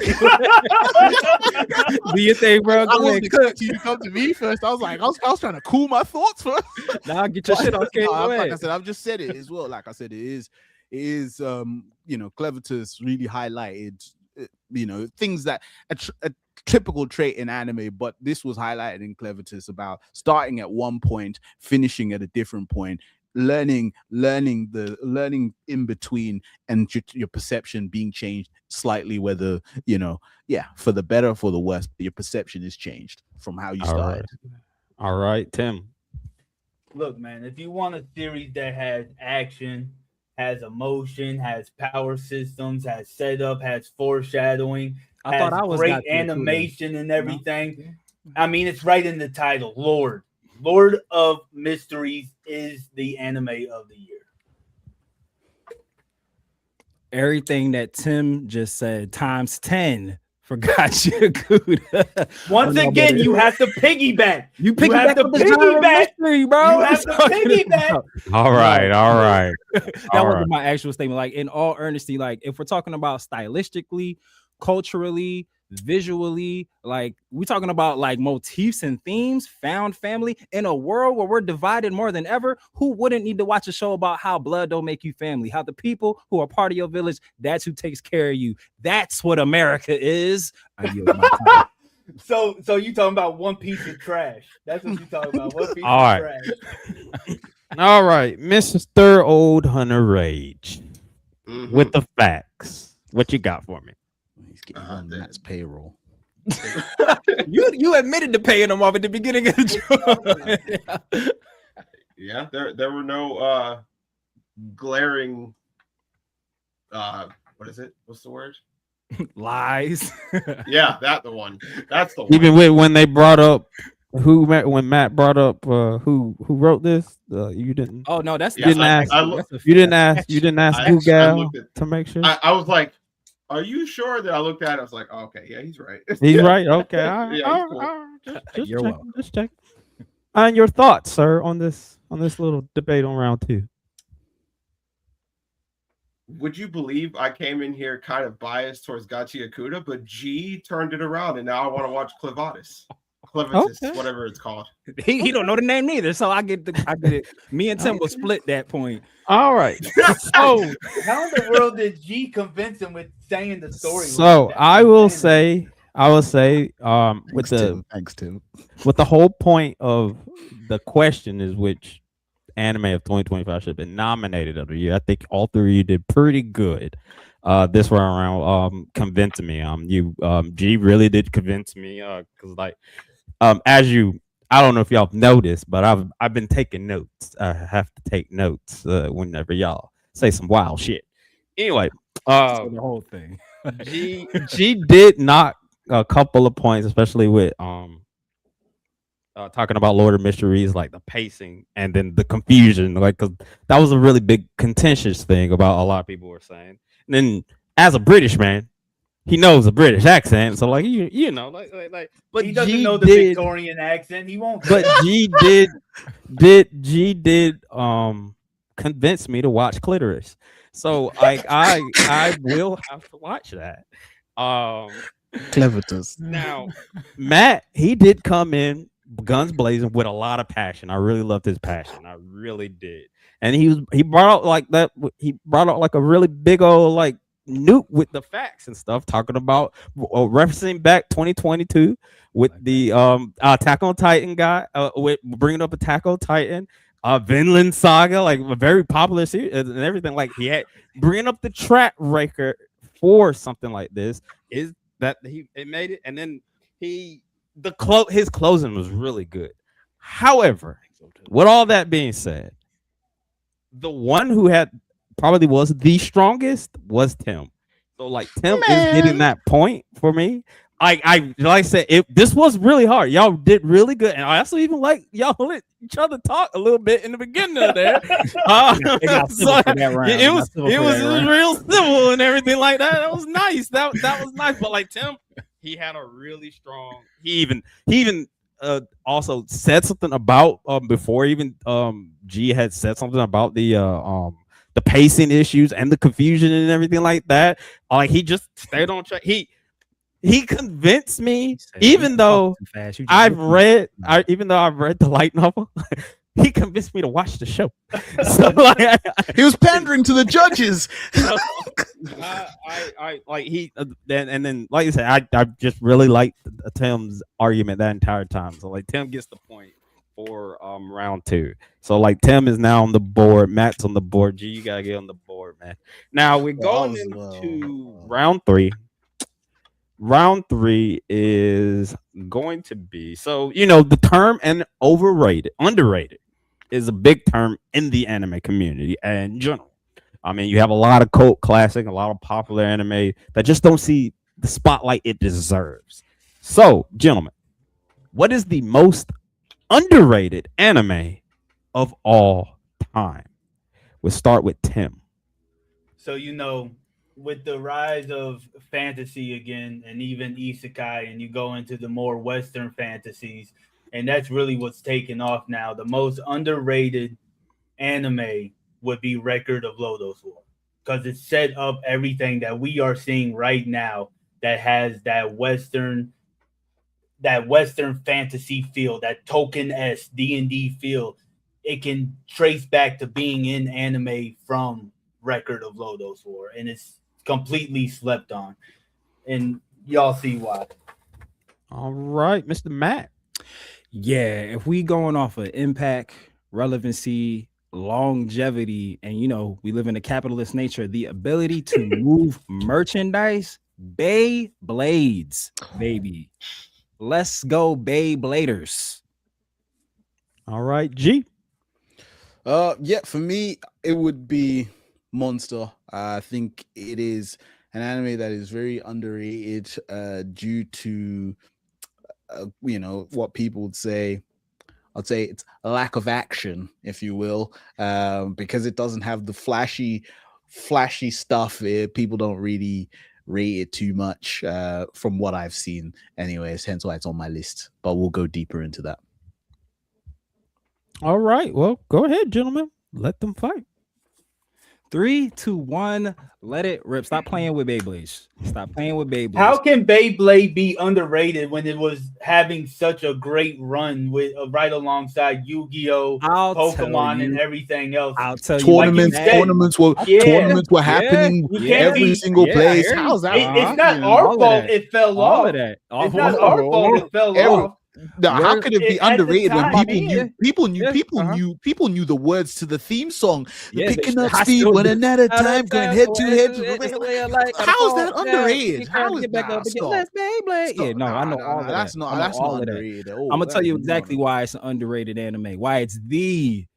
S2: you think, bro?
S4: I
S2: Go
S4: wasn't
S2: ahead, cook.
S4: expecting you to come to me first. I was trying to cool my thoughts first.
S2: Nah, get your shit off. Okay, go
S4: Like I
S2: ahead.
S4: said, I've just said it as well. Like I said, it is Clevitus really highlighted things that a typical trait in anime, but this was highlighted in Clevitus about starting at one point, finishing at a different point, learning in between, and your perception being changed slightly, whether for the better or for the worse, your perception is changed from how you started.
S1: All right, Tim.
S3: Look, man, if you want a series that has action, has emotion, has power systems, has setup, has foreshadowing,
S2: I
S3: has
S2: thought I was
S3: great
S2: Gachi Akuda.
S3: animation and everything. I mean, it's right in the title. Lord of Mysteries is the anime of the year.
S2: Everything that Tim just said times 10 for Gachi Akuda.
S3: Once
S2: Oh, no,
S3: again,
S2: but-
S3: you have to piggyback.
S2: You
S3: You have
S2: piggyback
S3: to
S2: on the genre of
S3: piggyback.
S2: mystery, bro.
S3: You
S2: What
S3: have to
S2: talking
S3: piggyback.
S2: about?
S1: All right.
S2: That
S1: All
S2: wasn't
S1: right.
S2: my actual statement. Like, in all earnesty, like if we're talking about stylistically, culturally, visually, like we're talking about like motifs and themes, found family in a world where we're divided more than ever. Who wouldn't need to watch a show about how blood don't make you family, how the people who are part of your village, that's who takes care of you? That's what America is. I yield my time.
S3: So you talking about One Piece of trash? That's what you talking about. One Piece
S1: All
S3: of
S1: right.
S3: trash.
S1: All right, Mr. Old Hunter Rage
S5: Mhm.
S1: with the facts. What you got for me?
S4: He's getting on Matt's payroll.
S2: You admitted to paying them off at the beginning of the job.
S5: Yeah, there were no glaring what is it? What's the word?
S2: Lies.
S5: Yeah, the one. That's the one.
S1: Even when they brought up when Matt brought up who wrote this, you didn't.
S2: Oh no, that's
S5: Yeah,
S1: didn't
S2: that's
S1: ask.
S2: actually-
S5: look-
S2: that's a-
S1: You didn't
S2: that's
S1: ask. You didn't ask
S5: I
S1: Google
S5: looked at-
S1: to make sure.
S5: I was like, are you sure that I looked at it? I was like, oh, okay, yeah, he's right.
S1: He's right. Okay. All right.
S5: Yeah,
S1: All
S5: he's
S1: right,
S5: cool.
S1: all right. Just
S2: You're
S1: check,
S2: welcome.
S1: Just check. And your thoughts, sir, on this little debate on round 2.
S5: Would you believe I came in here kind of biased towards Gachi Akuda, but G turned it around and now I want to watch Clivatus. Clivatus,
S1: Okay.
S5: whatever it's called.
S2: he don't know the name neither, so I get it. Me and Tim will split that point.
S1: All right. So
S3: How in the world did G convince him with saying the story?
S1: So I will say, with
S4: Thanks, Tim.
S1: the whole point of the question is which anime of 2025 should have been nominated of the year. I think all 3 of you did pretty good. This round around, convincing me. G really did convince me. Because I don't know if y'all have noticed, but I've been taking notes. I have to take notes whenever y'all say some wild shit. Anyway,
S2: So the whole thing.
S1: G did knock a couple of points, especially with talking about Lord of Mysteries, like the pacing and then the confusion, like because that was a really big contentious thing about a lot of people were saying. And then as a British man, he knows a British accent, so like you know, like. But
S3: he doesn't
S1: G
S3: know the
S1: did,
S3: Victorian accent. He won't.
S1: but G did convince me to watch Clitoris. So like I will have to watch that.
S4: Clevitus.
S1: Now, Matt, he did come in guns blazing with a lot of passion. I really loved his passion. I really did. And he brought out like that. He brought out like a really big old like nuke with the facts and stuff, talking about referencing back 2022 with the Attack on Titan guy, with bringing up Attack on Titan, Vinland Saga, like a very popular series and everything. Like he had bringing up the track record for something like this is that it made it, and then his closing was really good. However, with all that being said, the one who had probably was the strongest was Tim. So like Tim is getting that point for me. Like I said, this was really hard. Y'all did really good, and I also even like y'all let each other talk a little bit in the beginning of there.
S2: It got civil for that round.
S1: It was real civil and everything like that. That was nice. That was nice. But like Tim, he had a really strong. He even also said something about before even G had said something about the pacing issues and the confusion and everything like that. Like he just stayed on track. He convinced me, even though I've read the light novel. He convinced me to watch the show. So like,
S4: He was pandering to the judges.
S1: I like he and then like you said, I just really liked Tim's argument that entire time. So like Tim gets the point for round 2. So like Tim is now on the board, Matt's on the board. G, you gotta get on the board, man. Now we're going into round 3. Round 3 is going to be, so you know, the term and underrated is a big term in the anime community and in general. I mean, you have a lot of cult classic, a lot of popular anime that just don't see the spotlight it deserves. So, gentlemen, what is the most underrated anime of all time? We'll start with Tim.
S3: So, you know, with the rise of fantasy again and even isekai, and you go into the more Western fantasies, and that's really what's taken off now. The most underrated anime would be Record of Lodoss War, because it set up everything that we are seeing right now that has that Western fantasy feel, that Tolkien-esque D&D feel. It can trace back to being in anime from Record of Lodoss War, and it's completely slept on, and y'all see why.
S1: All right, Mr. Matt.
S2: Yeah, if we going off of impact, relevancy, longevity, and we live in a capitalist nature, the ability to move merchandise. Beyblades, baby. Let's go, Beybladers.
S1: All right, G.
S4: Yeah, for me, it would be Monster. I think it is an anime that is very underrated due to what people would say. I'd say it's a lack of action, if you will, because it doesn't have the flashy stuff. People don't really rate it too much from what I've seen anyways, hence why it's on my list, but we'll go deeper into that.
S1: All right, well, go ahead, gentlemen, let them fight.
S2: 3, 2, 1, let it rip. Stop playing with Beyblades. Stop playing with Beyblades.
S3: How can Beyblade be underrated when it was having such a great run with right alongside Yu-Gi-Oh, Pokemon, and everything else?
S2: I'll tell you,
S4: tournaments were happening every single place.
S3: How's that? It's not our fault it fell off. It's not our fault it fell off.
S4: Now, how could it be underrated when people knew the words to the theme song? Picking up speed one another time, going head to head. How is that underrated? How is that?
S2: Beyblade. Yeah, no, I know all of that. That's not underrated. I'm gonna tell you exactly why it's an underrated anime. Why it's the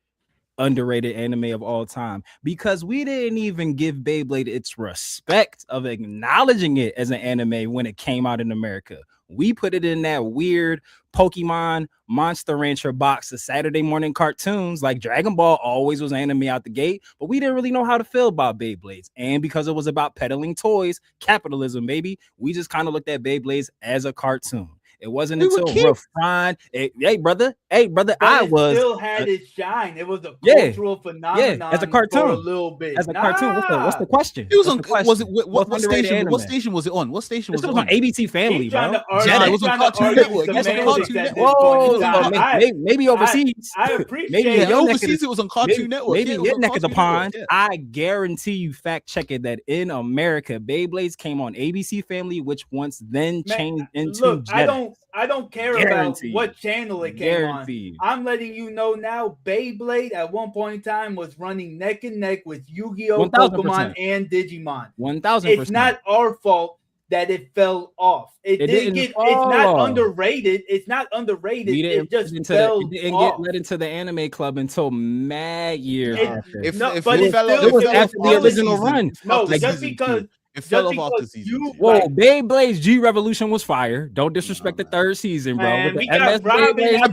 S2: underrated anime of all time, because we didn't even give Beyblade its respect of acknowledging it as an anime when it came out in America. We put it in that weird Pokemon Monster Rancher box of Saturday morning cartoons, like Dragon Ball always was anime out the gate, but we didn't really know how to feel about Beyblades. And because it was about peddling toys, capitalism, baby, we just kind of looked at Beyblades as a cartoon. It wasn't until refined. Hey, brother,
S3: but I still had its shine. It was a cultural phenomenon.
S2: As a cartoon,
S3: for a little bit.
S2: As a cartoon, what's the question?
S4: It was on. Was it what station? What station was it on? What station was it on?
S2: ABC Family, bro.
S4: It was on Cartoon Network. Yes, on Cartoon
S2: Network. Maybe overseas.
S3: I appreciate.
S4: Maybe overseas it was on Cartoon Network.
S2: Maybe your neck of the pond. I guarantee you, fact check it, that in America, Beyblades came on ABC Family, which once then changed into Jetix.
S3: I don't care about what channel it came on. I'm letting you know now, Beyblade at one point in time was running neck and neck with Yu-Gi-Oh,
S2: 1000%.
S3: Pokemon, and Digimon.
S2: 1000%.
S3: It's not our fault that it fell off. It didn't get. It's not underrated. It's not underrated. It just fell off. It didn't get
S2: let into the anime club until mad years.
S4: It
S2: was
S4: after
S2: the original run.
S3: No, just because.
S4: It fell off after season 2.
S2: Whoa, Beyblade's G Revolution was fire. Don't disrespect the third season, bro.
S3: Man,
S2: With
S4: I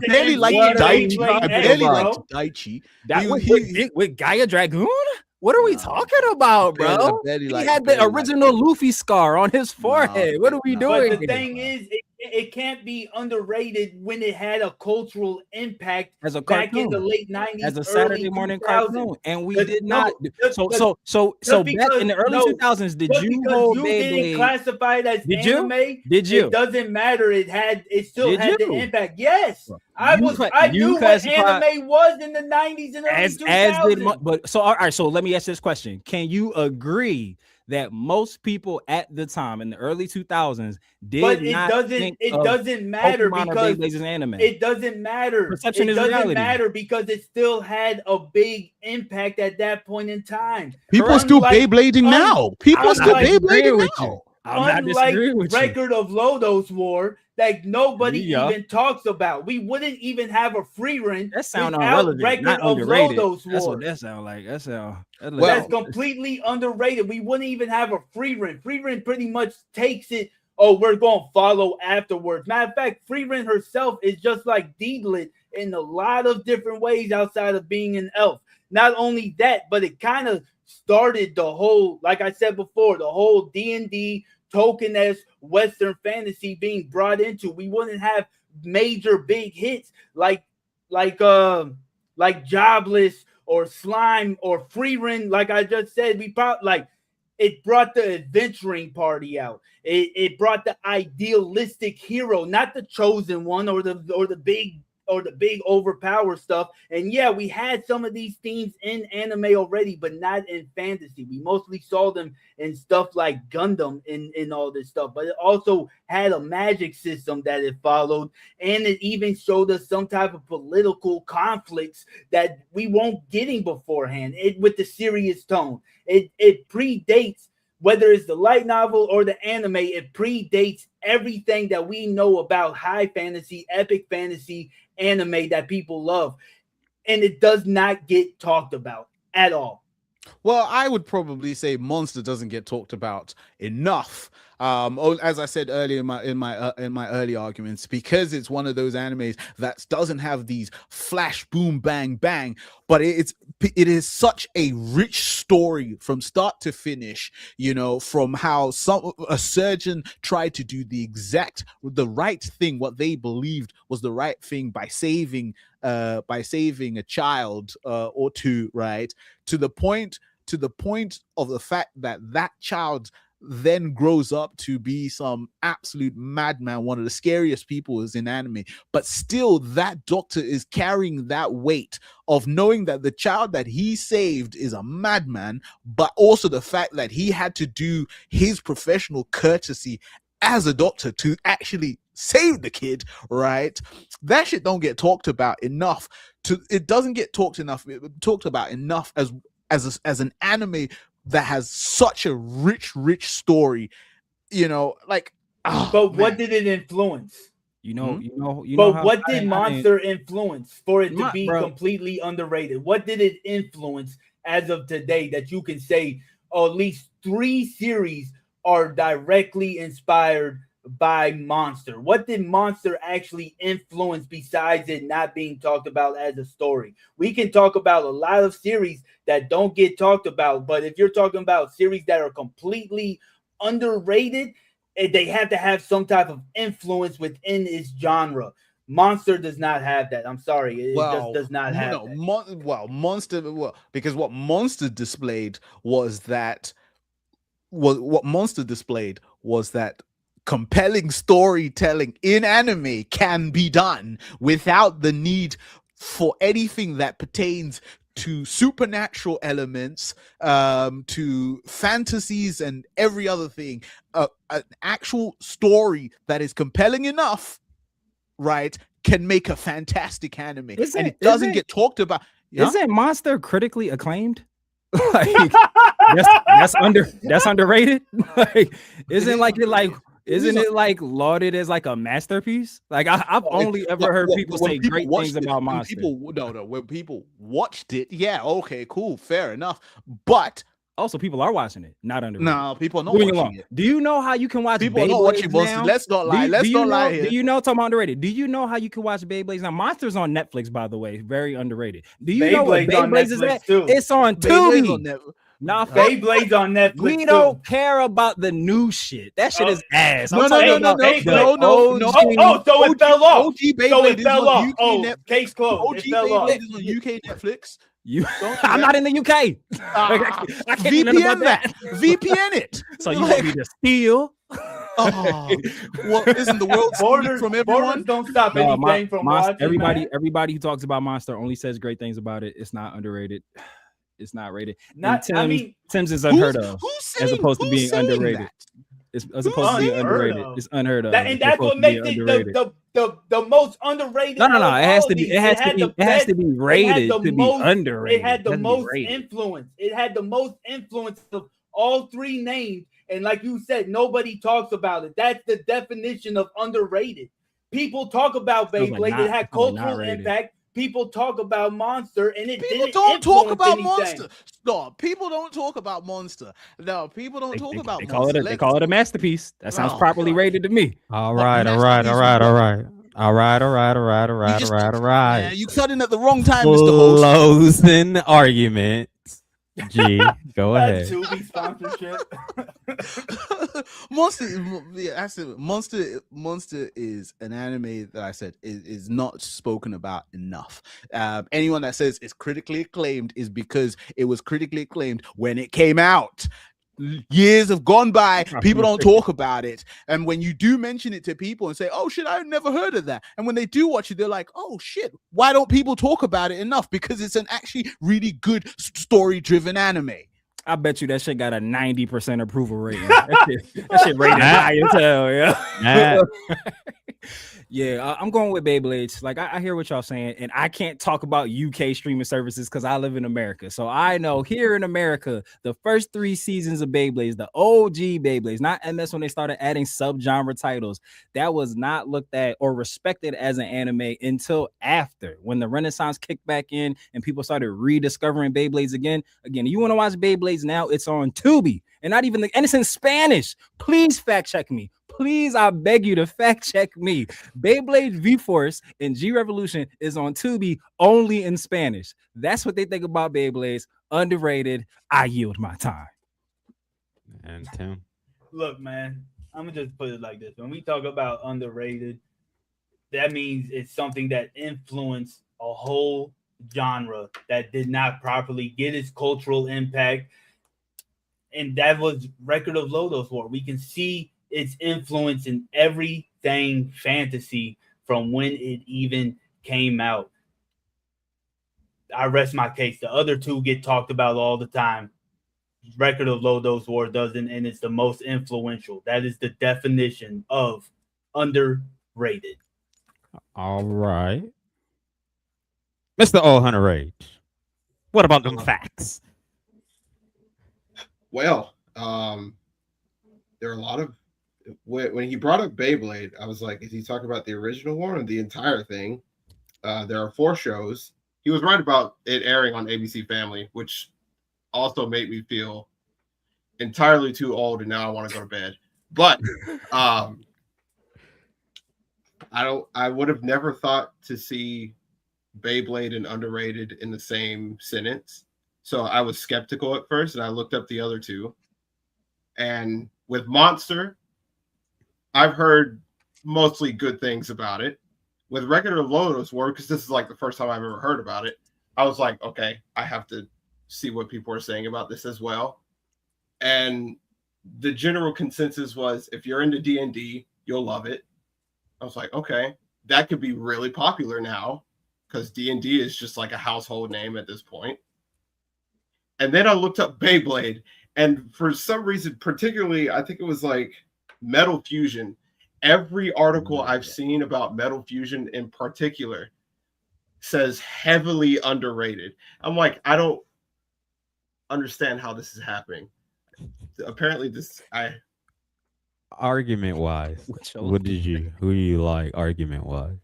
S4: barely liked Daichi.
S2: With Gaia Dragoon? What are we talking about, bro? He had the original Luffy scar on his forehead. What are we doing?
S3: But the thing is, it can't be underrated when it had a cultural impact
S2: as a
S3: back
S2: cartoon.
S3: in the late 90s,
S2: as a Saturday morning cartoon, and we did not. So back in the early 2000s, did you hold Beyblade?
S3: Didn't classify it as anime?
S2: Did you?
S3: It doesn't matter. It still had the impact. Yes. I knew what anime was in the 90s and early 2000s.
S2: All right, so let me ask this question. Can you agree that most people at the time in the early 2000s
S3: it doesn't matter because
S2: Beyblades is anime.
S3: It doesn't matter.
S2: Perception
S3: it
S2: is
S3: doesn't
S2: reality.
S3: matter because it still had a big impact at that point in time.
S4: People are still Beyblading now. People are still Beyblading now.
S3: Unlike Record of Lodoss War that nobody even talks about. We wouldn't even have a free run.
S2: That sound irrelevant.
S3: Record of Lodoss War.
S2: That's what that sound like.
S3: That's completely underrated. We wouldn't even have a free run. Free run pretty much takes it. Oh, we're going to follow afterwards. Matter of fact, Free Run herself is just like Deedlit in a lot of different ways outside of being an elf. Not only that, but it kind of started the whole, like I said before, the whole D&D token-esque Western fantasy being brought into. We wouldn't have major big hits like Jobless or Slime or Free Run. Like I just said, it brought the adventuring party out. It brought the idealistic hero, not the chosen one or the big or the big overpowered stuff. And yeah, we had some of these themes in anime already, but not in fantasy. We mostly saw them in stuff like Gundam and all this stuff. But it also had a magic system that it followed, and it even showed us some type of political conflicts that we weren't getting beforehand. It with the serious tone. It predates, whether it's the light novel or the anime, it predates everything that we know about high fantasy, epic fantasy anime that people love. And it does not get talked about at all.
S4: Well, I would probably say Monster doesn't get talked about enough. As I said earlier in my early arguments, because it's one of those animes that doesn't have these flash, boom, bang, bang, but it is such a rich story from start to finish. You know, from how a surgeon tried to do the right thing, what they believed was the right thing by saving a child or two, right? To the point of the fact that child then grows up to be some absolute madman, one of the scariest people is in anime, but still that doctor is carrying that weight of knowing that the child that he saved is a madman, but also the fact that he had to do his professional courtesy as a doctor to actually save the kid, right? That shit don't get talked about enough. It doesn't get talked about enough as an anime that has such a rich story, you know, like.
S3: But what did it influence?
S2: You know.
S3: But what did Monster influence for it to be completely underrated? What did it influence as of today that you can say, at least 3 series are directly inspired by Monster? What did Monster actually influence besides it not being talked about as a story? We can talk about a lot of series that don't get talked about, but if you're talking about series that are completely underrated, they have to have some type of influence within its genre. Monster does not have that. I'm sorry, it just does not have that.
S4: Monster. Because what Monster displayed was that compelling storytelling in anime can be done without the need for anything that pertains to supernatural elements, to fantasies and every other thing. An actual story that is compelling enough, right, can make a fantastic anime. And it doesn't get talked about. Yeah?
S2: Isn't Monster critically acclaimed? Like that's underrated. Like, isn't it like lauded as like a masterpiece? Like I've only ever heard people say great things about Monster.
S4: When people watched it, yeah, okay, cool, fair enough. But
S2: also people are watching it, not underrated.
S4: No, people are not watching it.
S2: Do you know how you can watch
S4: people are not watching Monster? Let's not lie. Let's not lie here.
S2: Do you know, talking about underrated? Do you know how you can watch Beyblades now? Monster's on Netflix, by the way, very underrated. Do you know what Beyblades is at? It's on Tubi. Nah,
S3: Beyblade's on Netflix.
S2: We don't care about the new shit. That shit is ass.
S4: No.
S3: So it fell off.
S4: OG Beyblade is on UK Netflix.
S3: Case closed.
S4: OG Beyblade is on UK Netflix.
S2: I'm not in the UK. I can't
S4: VPN that. VPN it.
S2: So you want me to steal?
S4: Isn't the world borders from everyone?
S3: Borders don't stop anything from watching.
S2: Everybody who talks about Monster only says great things about it. It's not underrated. It's not rated. Tim's is unheard of, as opposed to being underrated. It's as opposed to being underrated. It's unheard of.
S3: And that's what makes it the most underrated.
S2: No. It has to be. It has to be rated to be underrated.
S3: It had the most influence. It had the most influence of all 3 names. And like you said, nobody talks about it. That's the definition of underrated. People talk about Beyblade. It had cultural impact. People talk about Monster, and
S4: people don't talk about Monster. No, people don't talk about Monster. No, people don't talk about Monster.
S2: They call it a masterpiece. That sounds properly rated to me.
S1: All right.
S4: Yeah, you cut in at the wrong time, Mr. Host.
S1: Closing argument. G, go ahead.
S3: Tubi sponsorship.
S4: Monster is an anime that I said is not spoken about enough. Anyone that says it's critically acclaimed is because it was critically acclaimed when it came out. Years have gone by, people don't talk about it. And when you do mention it to people and say, oh shit, I've never heard of that. And when they do watch it, they're like, oh shit, why don't people talk about it enough? Because it's an actually really good story-driven anime.
S2: I bet you that shit got a 90% approval rating. That shit rated high as hell, yeah. Yeah, I'm going with Beyblades. Like, I hear what y'all saying, and I can't talk about UK streaming services because I live in America. So I know here in America, the first 3 seasons of Beyblades, the OG Beyblades, not MS when they started adding subgenre titles, that was not looked at or respected as an anime until after, when the Renaissance kicked back in and people started rediscovering Beyblades again. Again, you want to watch Beyblades now, it's on Tubi, and not even and it's in Spanish. Please fact check me. Please, I beg you to fact check me. Beyblade V-Force and G Revolution is on Tubi only in Spanish. That's what they think about Beyblades. Underrated. I yield my time.
S1: And Tim.
S3: Look, man, I'm gonna just put it like this. When we talk about underrated, that means it's something that influenced a whole genre that did not properly get its cultural impact. And that was Record of Lodoss War. We can see its influence in everything fantasy from when it even came out. I rest my case. The other two get talked about all the time. Record of Lodoss War doesn't, and it's the most influential. That is the definition of underrated.
S1: All right. Mr. Old Hunter Rage. What about them facts?
S5: Well, there are a lot of when he brought up Beyblade, I was like, is he talking about the original one or the entire thing? There are 4 shows. He was right about it airing on ABC Family, which also made me feel entirely too old, and now I want to go to bed. But I would have never thought to see Beyblade and underrated in the same sentence. So I was skeptical at first, and I looked up the other 2. And with Monster, I've heard mostly good things about it. With Record of Lodoss War, because this is like the first time I've ever heard about it, I was like, okay, I have to see what people are saying about this as well. And the general consensus was, if you're into D&D, you'll love it. I was like, okay, that could be really popular now, because D&D is just like a household name at this point. And then I looked up Beyblade, and for some reason, particularly, I think it was like Metal Fusion. Every article I've seen about Metal Fusion in particular says heavily underrated. I'm like, I don't understand how this is happening. Apparently,
S1: Argument wise, who do you like argument wise?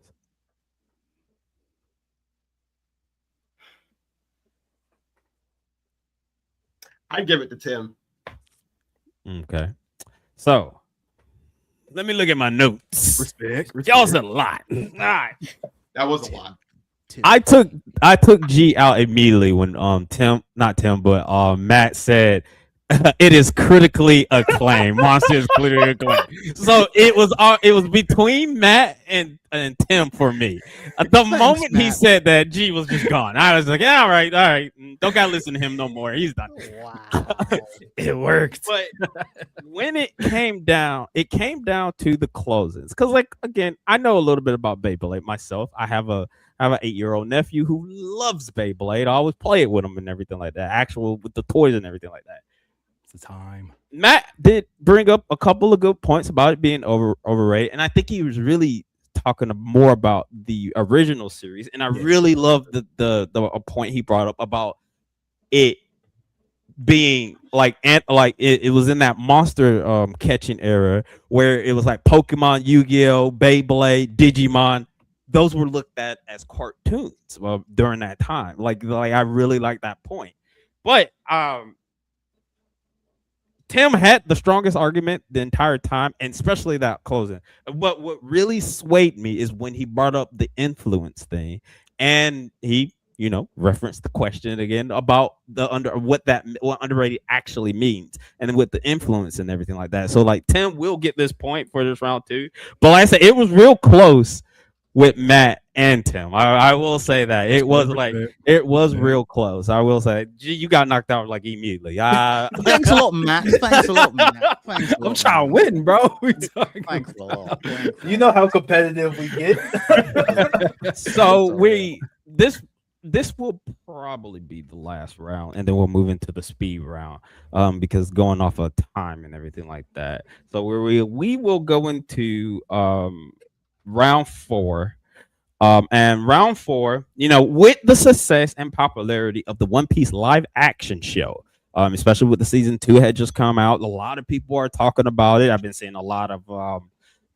S5: I'd give it to Tim.
S1: Okay. So let me look at my notes.
S2: Respect.
S1: Y'all's a lot. All right.
S5: That was a lot.
S1: I took G out immediately when Matt said it is critically acclaimed. Monster is critically acclaimed. So it was between Matt and Tim for me. The moment he said that, G was just gone. I was like, yeah, all right. Don't gotta listen to him no more. He's done.
S2: Wow. It worked.
S1: But when it came down to the closings. Because, like, again, I know a little bit about Beyblade myself. I have an 8-year-old nephew who loves Beyblade. I always play it with him and everything like that. With the toys and everything like that.
S2: It's the time.
S1: Matt did bring up a couple of good points about it being overrated, and I think he was really talking more about the original series. And I really loved the point he brought up about it being like it was in that monster catching era where it was like Pokemon, Yu-Gi-Oh, Beyblade, Digimon. Those were looked at as cartoons during that time. Like I really like that point. But Tim had the strongest argument the entire time, and especially that closing. But what really swayed me is when he brought up the influence thing, and he, referenced the question again about what underrated actually means, and then with the influence and everything like that. So, like, Tim will get this point for this round 2. But like I said, it was real close. with Matt and Tim. I will say that it was like it was real close. I will say, gee, you got knocked out like immediately.
S4: Thanks a lot, Matt. Thanks a lot, Matt. Thanks a lot,
S2: I'm trying to
S4: Matt.
S2: win, bro. We talking
S4: Thanks a lot.
S3: You know how competitive we get.
S1: So this will probably be the last round, and then we'll move into the speed round. Because going off of time and everything like that. So we will go into round 4. And round 4, with the success and popularity of the One Piece live action show, especially with the season 2 had just come out, a lot of people are talking about it. I've been seeing a lot of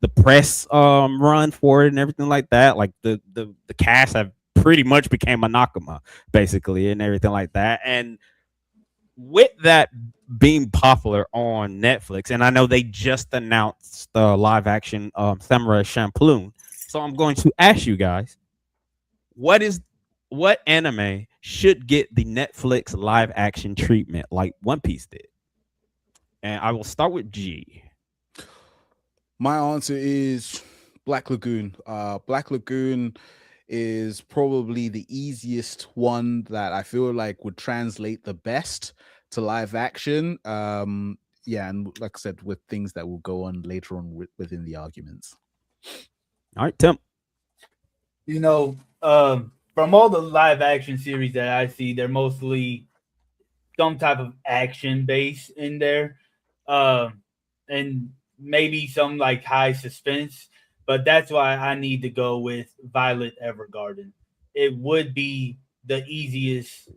S1: the press run for it and everything like that. Like the cast have pretty much became a Nakama basically and everything like that. And with that being popular on Netflix, and I know they just announced the live action Samurai Champloo. So I'm going to ask you guys, what anime should get the Netflix live action treatment like One Piece did? And I will start with G.
S4: My answer is Black Lagoon. Black Lagoon is probably the easiest one that I feel like would translate the best to live action. Yeah, and like I said, with things that will go on later on within the arguments.
S1: All right, Tim.
S3: From all the live action series that I see, they're mostly some type of action base in there, and maybe some like high suspense. But that's why I need to go with Violet Evergarden. It would be the easiest,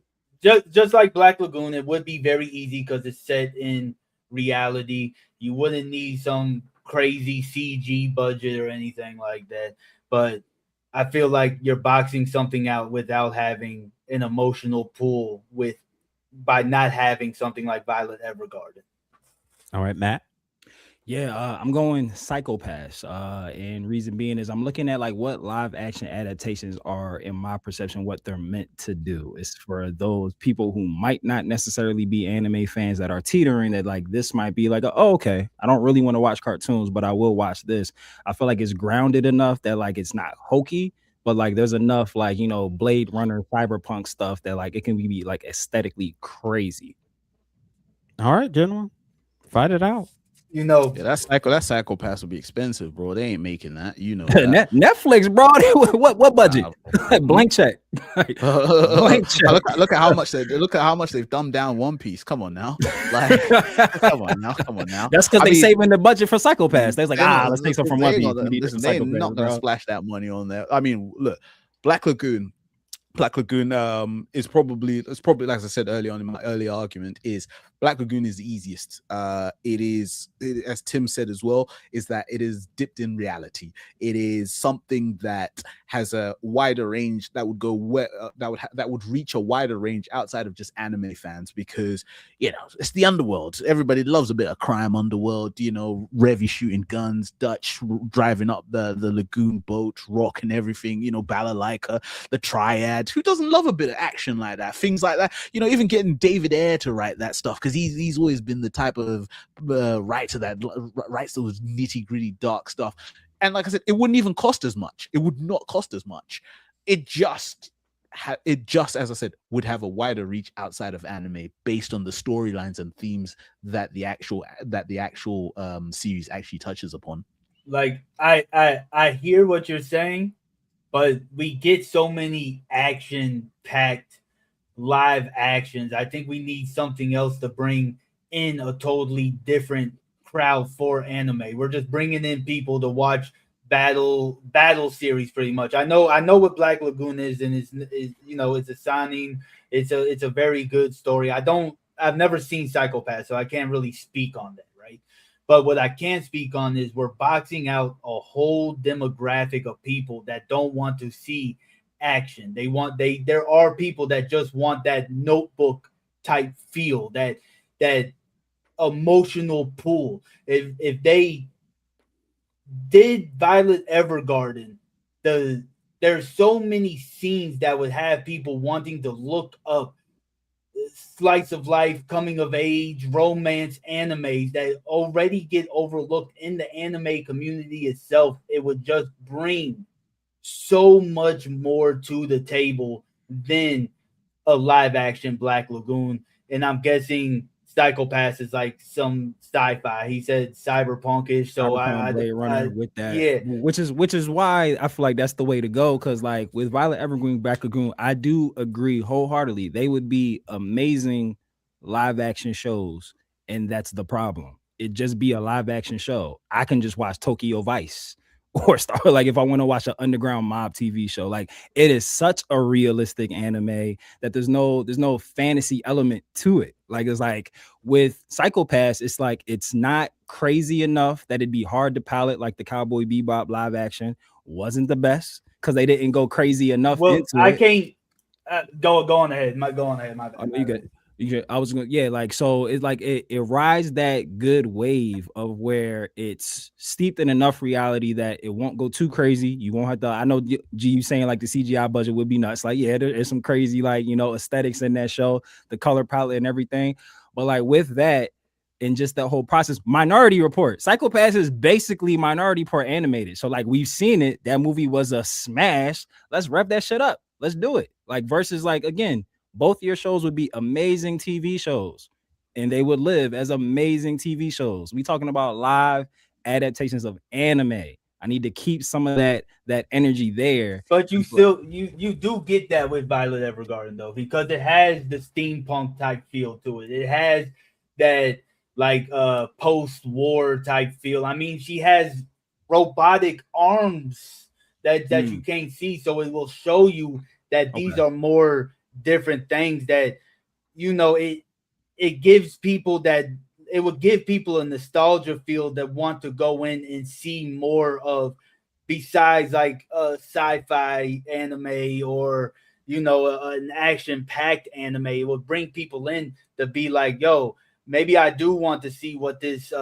S3: just like Black Lagoon. It would be very easy because it's set in reality. You wouldn't need some crazy CG budget or anything like that. But I feel like you're boxing something out without having an emotional pull by not having something like Violet Evergarden.
S1: All right, Matt.
S2: Yeah, I'm going Psycho-Pass. And reason being is I'm looking at like what live action adaptations are, in my perception, what they're meant to do. It's for those people who might not necessarily be anime fans that are teetering that like this might be like, oh, okay, I don't really want to watch cartoons, but I will watch this. I feel like it's grounded enough that like it's not hokey, but like there's enough like, Blade Runner, cyberpunk stuff that like it can be like aesthetically crazy.
S1: All right, gentlemen, fight it out.
S4: Yeah, that Psycho-Pass will be expensive, bro. They ain't making that. That.
S2: Netflix, bro. what budget? Blank check. Blank check.
S4: Look at how much they've dumbed down One Piece. Come on now. Like, come on now.
S2: That's because they saving the budget for Psycho-Pass. They're like, let's take some from One Piece.
S4: They're not gonna splash that money on there. I mean, look, Black Lagoon is probably like I said early on in my early argument, is Black Lagoon is the easiest. It is, as Tim said as well, is that it is dipped in reality. It is something that has a wider range that would go that would reach a wider range outside of just anime fans, because it's the underworld. Everybody loves a bit of crime underworld. Revy shooting guns, Dutch driving up the lagoon boat, rock and everything. Balalaika, the Triad. Who doesn't love a bit of action like that? Things like that. Even getting David Ayer to write that stuff, because he's always been the type of writer that writes those nitty gritty dark stuff. And like I said, it wouldn't even cost as much. It would not cost as much. It just, as I said, would have a wider reach outside of anime based on the storylines and themes that the actual series actually touches upon.
S3: Like I hear what you're saying, but we get so many action-packed live actions. I think we need something else to bring in a totally different crowd for anime. We're just bringing in people to watch battle series pretty much. I know what Black Lagoon is, and it's a signing. It's a very good story. I've never seen Psycho-Pass, so I can't really speak on that, right? But what I can speak on is we're boxing out a whole demographic of people that don't want to see action. There are people that just want that Notebook type feel, that emotional pull. If they did Violet Evergarden, there's so many scenes that would have people wanting to look up slice of life, coming of age, romance animes that already get overlooked in the anime community itself. It would just bring so much more to the table than a live action Black Lagoon. And I'm guessing Psychopass is like some sci-fi. He said cyberpunkish. So
S2: Cyberpunk, Blade Runner with that,
S3: yeah.
S2: which is why I feel like that's the way to go. Because like with Violet Evergreen, Black Lagoon, I do agree wholeheartedly. They would be amazing live action shows, and that's the problem. It just be a live action show. I can just watch Tokyo Vice or start like if I want to watch an underground mob TV show. Like it is such a realistic anime that there's no fantasy element to it. Like it's like with Psychopass, it's like it's not crazy enough that it'd be hard to palate. Like the Cowboy Bebop live action wasn't the best because they didn't go crazy enough.
S3: Well,
S2: into
S3: I
S2: it.
S3: can't go on ahead. Go on ahead. My bad.
S2: I know I was gonna, yeah, like so it's like it rides that good wave of where it's steeped in enough reality that it won't go too crazy. You won't have to. I know G, you saying like the CGI budget would be nuts. Like, yeah, there's some crazy like aesthetics in that show, the color palette and everything. But like with that and just that whole process, Minority Report, Psychopass is basically Minority Report animated. So like we've seen it. That movie was a smash. Let's rev that shit up. Let's do it. Like versus like again. Both your shows would be amazing TV shows, and they would live as amazing TV shows. We talking about live adaptations of anime. I need to keep some of that energy there.
S3: But you still you do get that with Violet Evergarden though, because it has the steampunk type feel to it. It has that like post-war type feel. I mean, she has robotic arms that you can't see, so it will show you that these are more different things that it gives people that it would give people a nostalgia feel that want to go in and see more of besides like a sci-fi anime or an action-packed anime. It would bring people in to be like, yo, maybe I do want to see what this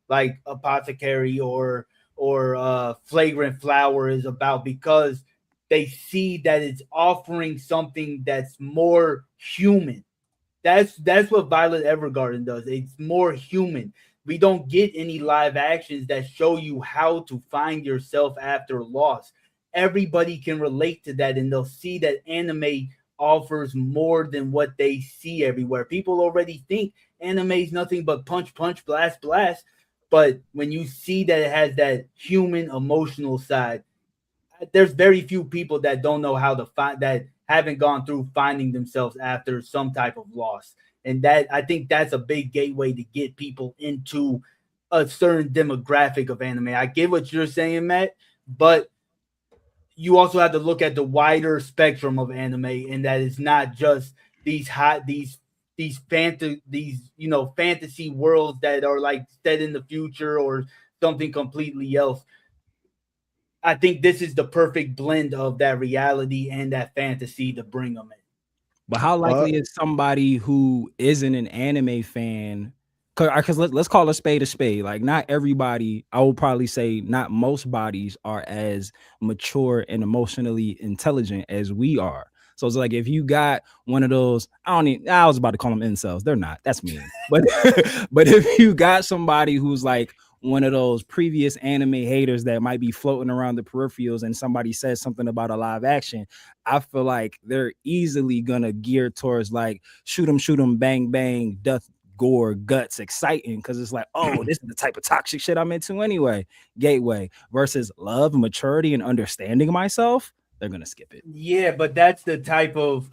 S3: like Apothecary or Flagrant Flower is about, because they see that it's offering something that's more human. That's what Violet Evergarden does. It's more human. We don't get any live actions that show you how to find yourself after loss. Everybody can relate to that, and they'll see that anime offers more than what they see everywhere. People already think anime is nothing but punch, punch, blast, blast. But when you see that it has that human emotional side, there's very few people that don't know how to find, that haven't gone through finding themselves after some type of loss. And that, I think that's a big gateway to get people into a certain demographic of anime. I get what you're saying, Matt, but you also have to look at the wider spectrum of anime, and that it's not just these fantasy worlds that are like set in the future or something completely else. I think this is the perfect blend of that reality and that fantasy to bring them in.
S2: But how likely is somebody who isn't an anime fan? Because let's call a spade a spade. Like not everybody, I will probably say not most bodies are as mature and emotionally intelligent as we are. So it's like if you got one of those, I was about to call them incels. They're not. That's mean. But but if you got somebody who's like one of those previous anime haters that might be floating around the peripherals and somebody says something about a live action, I feel like they're easily gonna gear towards like shoot 'em, bang, bang, death, gore, guts, exciting, because it's like, oh, this is the type of toxic shit I'm into anyway. Gateway versus love, maturity, and understanding myself, they're gonna skip it.
S3: Yeah, but that's the type of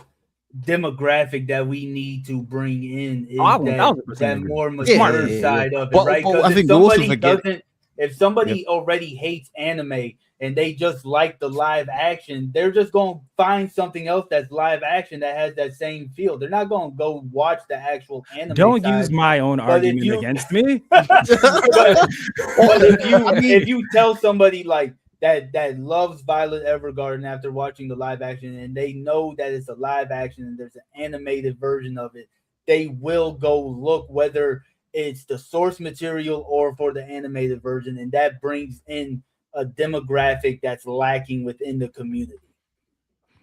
S3: demographic that we need to bring in, is that more mature side of it, right? Because if somebody already hates anime and they just like the live action, they're just going to find something else that's live action that has that same feel. They're not going to go watch the actual anime.
S2: Don't use my own argument against me.
S3: But if you tell somebody like that loves Violet Evergarden after watching the live action, and they know that it's a live action and there's an animated version of it, they will go look whether it's the source material or for the animated version, and that brings in a demographic that's lacking within the community.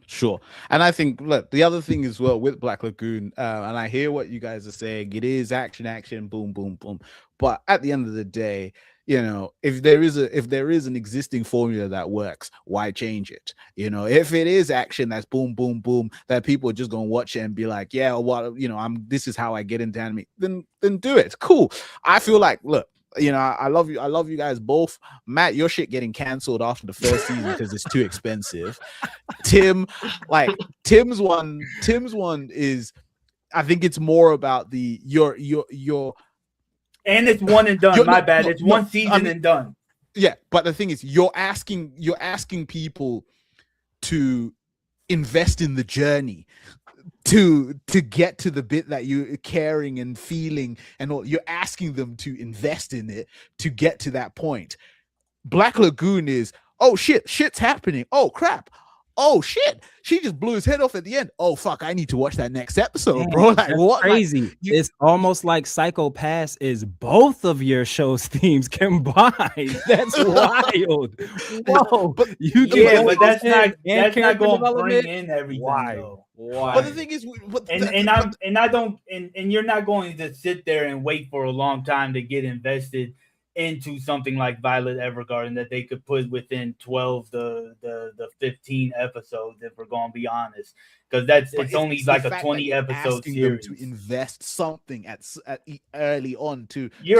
S4: Sure. And I think, look, the other thing as well with Black Lagoon, and I hear what you guys are saying, it is action, boom, boom, boom. But at the end of the day, if there is an existing formula that works, why change it? If it is action that's boom, boom, boom, that people are just gonna watch it and be like, yeah, what, this is how I get into anime, then do it. Cool. I feel like, look, I love you guys both. Matt, your shit getting canceled after the first season because it's too expensive. Tim's one is, I think it's more about your
S3: and it's one and done. My bad. It's one season and done.
S4: Yeah, but the thing is, you're asking people to invest in the journey, to get to the bit that you're caring and feeling, and all. You're asking them to invest in it to get to that point. Black Lagoon is, oh shit's happening. Oh crap. Oh shit, she just blew his head off at the end. Oh fuck, I need to watch that next episode, bro. Like, what?
S2: Crazy.
S4: Like,
S2: it's almost like Psycho Pass is both of your show's themes combined. That's wild. Whoa.
S4: But
S3: that's not going to bring in everything. Why?
S4: But the thing is,
S3: and you're not going to sit there and wait for a long time to get invested into something like Violet Evergarden that they could put within 12 the 15 episodes, if we're going to be honest, because it's only like a 20 episode series.
S4: To invest something at early on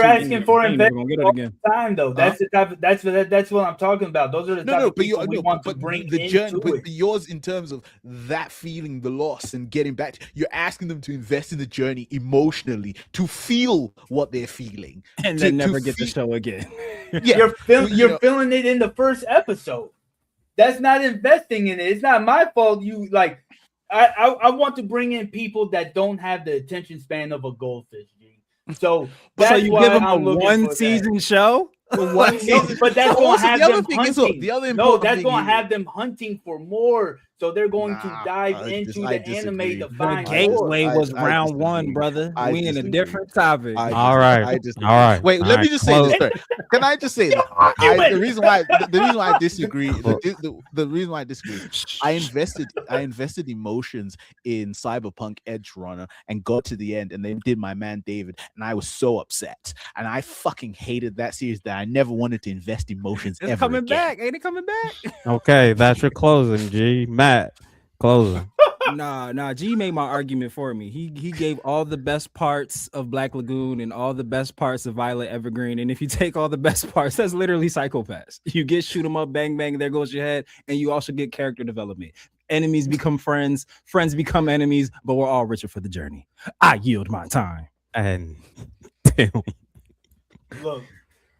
S3: asking for investment all the time, though. That's the type of, that's what I'm talking about. Those are the type of people we want to bring
S4: the journey,
S3: into it.
S4: Yours, in terms of that feeling the loss and getting back, you're asking them to invest in the journey emotionally, to feel what they're feeling,
S2: and then never get the show again.
S3: Yeah, you're feeling it in the first episode. That's not investing in it. It's not my fault. You like, I want to bring in people that don't have the attention span of a goldfish. G. So
S2: you give them a one season show.
S3: One season, but that's going to have them hunting. That's going to have them hunting for more. So they're going to dive into the anime to find more.
S2: Gateway was round one, brother. We in a different topic.
S1: All right.
S4: Wait, let me just say this. Can I just say that? The reason why I disagree. The reason why I disagree. I invested emotions in Cyberpunk Edge Runner and got to the end, and they did my man David, and I was so upset, and I fucking hated that series that I never wanted to invest emotions.
S2: It's coming back. Ain't it coming back?
S1: Okay, that's your closing, G. Matt, closing.
S2: Nah. G made my argument for me. He gave all the best parts of Black Lagoon and all the best parts of Violet Evergreen. And if you take all the best parts, that's literally Psycho Pass. You get shoot 'em up, bang bang, there goes your head, and you also get character development. Enemies become friends, friends become enemies, but we're all richer for the journey. I yield my time.
S1: And
S3: look,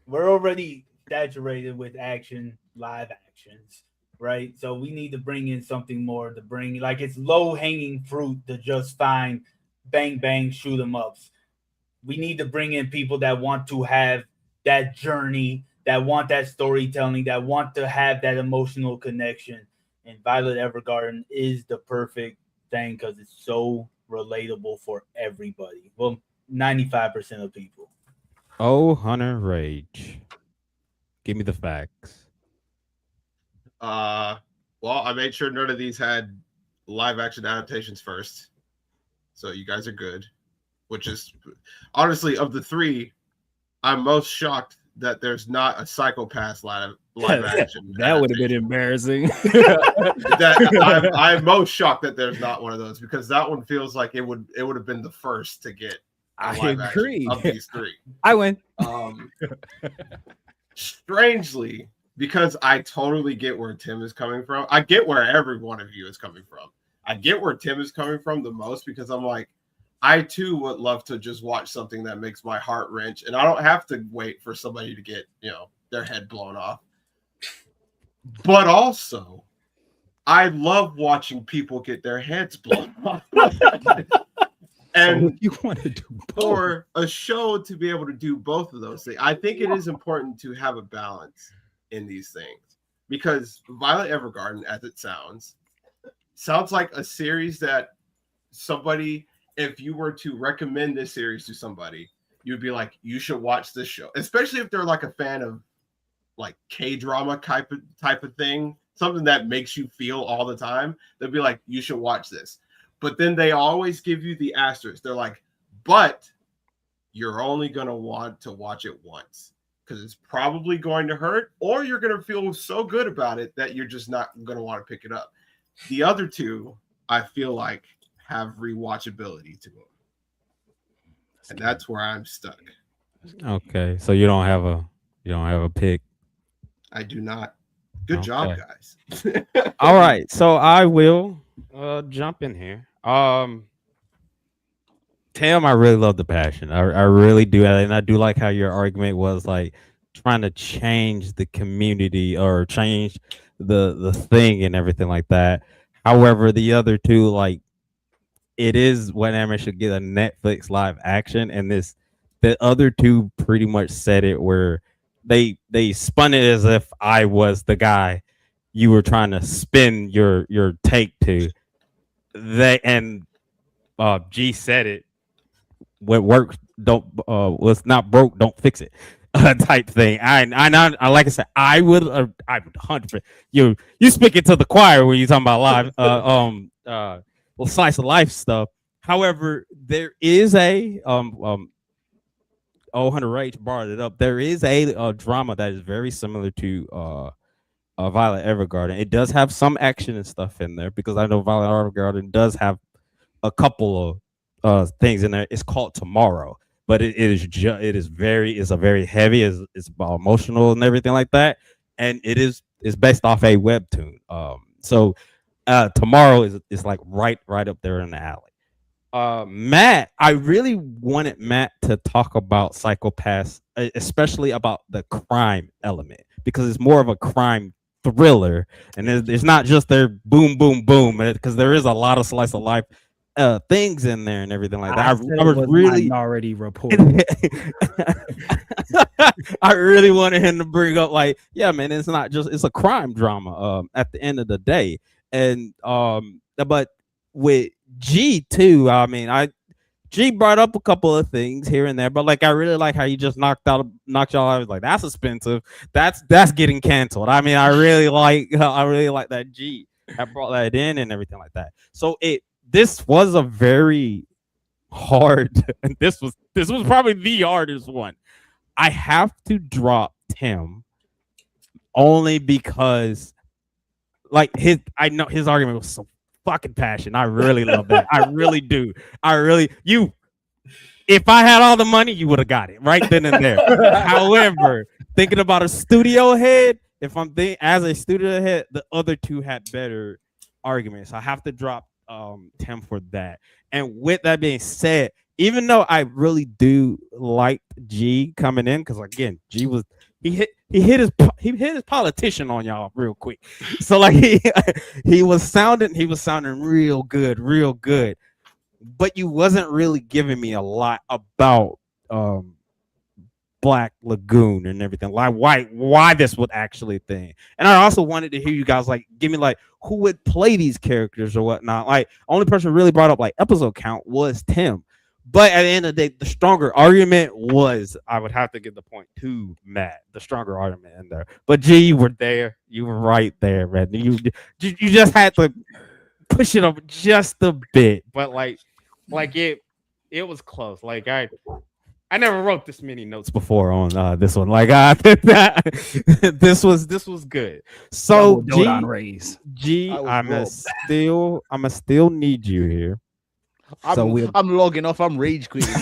S3: we're already saturated with live actions. Right, so we need to bring in something more to bring, like, it's low hanging fruit to just find bang bang shoot 'em ups. We need to bring in people that want to have that journey, that want that storytelling, that want to have that emotional connection. And Violet Evergarden is the perfect thing because it's so relatable for everybody. Well, 95% of people.
S1: Oh, Hunter Rage. Give me the facts.
S5: Well, I made sure none of these had live action adaptations first, so you guys are good. Which is, honestly, of the three, I'm most shocked that there's not a Psycho Pass live action.
S2: That would have been embarrassing.
S5: I'm most shocked that there's not one of those, because that one feels like it would have been the first to get.
S2: I agree.
S5: Of these three,
S2: I win.
S5: Strangely, because I totally get where Tim is coming from. I get where every one of you is coming from. I get where Tim is coming from the most, because I'm like, I too would love to just watch something that makes my heart wrench, and I don't have to wait for somebody to get, their head blown off. But also, I love watching people get their heads blown off. And
S2: so you want to do both.
S5: For a show to be able to do both of those things, I think it is important to have a balance in these things, because Violet Evergarden, as it sounds like a series that somebody, if you were to recommend this series to somebody, you'd be like, you should watch this show, especially if they're like a fan of like K-drama type of thing, something that makes you feel all the time. They'd be like, you should watch this. But then they always give you the asterisk. They're like, but you're only going to want to watch it once, because it's probably going to hurt, or you're going to feel so good about it that you're just not going to want to pick it up. The other two, I feel like, have rewatchability to them, and that's where I'm stuck.
S1: Okay, so you don't have a pick.
S5: I do not. Good job,
S1: Okay.
S5: guys.
S1: All right, so I will jump in here. Tim, I really love the passion. I really do, and I do like how your argument was like trying to change the community or change the thing and everything like that. However, the other two, like, it is what anime should get a Netflix live action, and the other two pretty much said it where they spun it as if I was the guy you were trying to spin your take to. They and G said it. What works don't what's not broke don't fix it type thing. I like I said, I would 100%. You speak it to the choir when you talking about live well, slice of life stuff. However, there is a 100 Rage brought it up. There is a drama that is very similar to Violet Evergarden. It does have some action and stuff in there because I know Violet Evergarden does have a couple of things in there. It's called Tomorrow, but it's a very heavy. It's about emotional and everything like that, and it's based off a webtoon. So Tomorrow is like right up there in the alley. Matt, I really wanted Matt to talk about Psycho-Pass, especially about the crime element, because it's more of a crime thriller, and it's not just their boom, boom, boom, because there is a lot of slice of life things in there and everything like that. I was really
S2: already reported.
S1: I really wanted him to bring up, like, yeah, man, it's not just, it's a crime drama at the end of the day. And but with G too, I mean, G brought up a couple of things here and there, but like I really like how you just knocked y'all out. I was like, that's expensive. That's getting canceled. I mean, I really like that G that brought that in and everything like that. So this was a very hard, and this was probably the hardest one. I have to drop Tim only because, like, I know his argument was so fucking passionate. I really love that. I really do. If I had all the money, you would have got it right then and there. However, thinking about a studio head, if I'm thinking as a studio head, the other two had better arguments. I have to drop Tim for that. And with that being said, even though I really do like G coming in, because again, G was he hit his politician on y'all real quick. So like he was sounding real good, but you wasn't really giving me a lot about Black Lagoon and everything, like why this would actually thing. And I also wanted to hear you guys like give me like who would play these characters or whatnot. Like only person who really brought up like episode count was Tim, but at the end of the day, the stronger argument was, I would have to give the point to Matt, the stronger argument in there. But G, you were there, you were right there, man. You just had to push it over just a bit, but like it was close. Like I never wrote this many notes before on this one. Like this was good. So G, I'ma still need you here.
S4: I'm logging off. I'm rage quitting.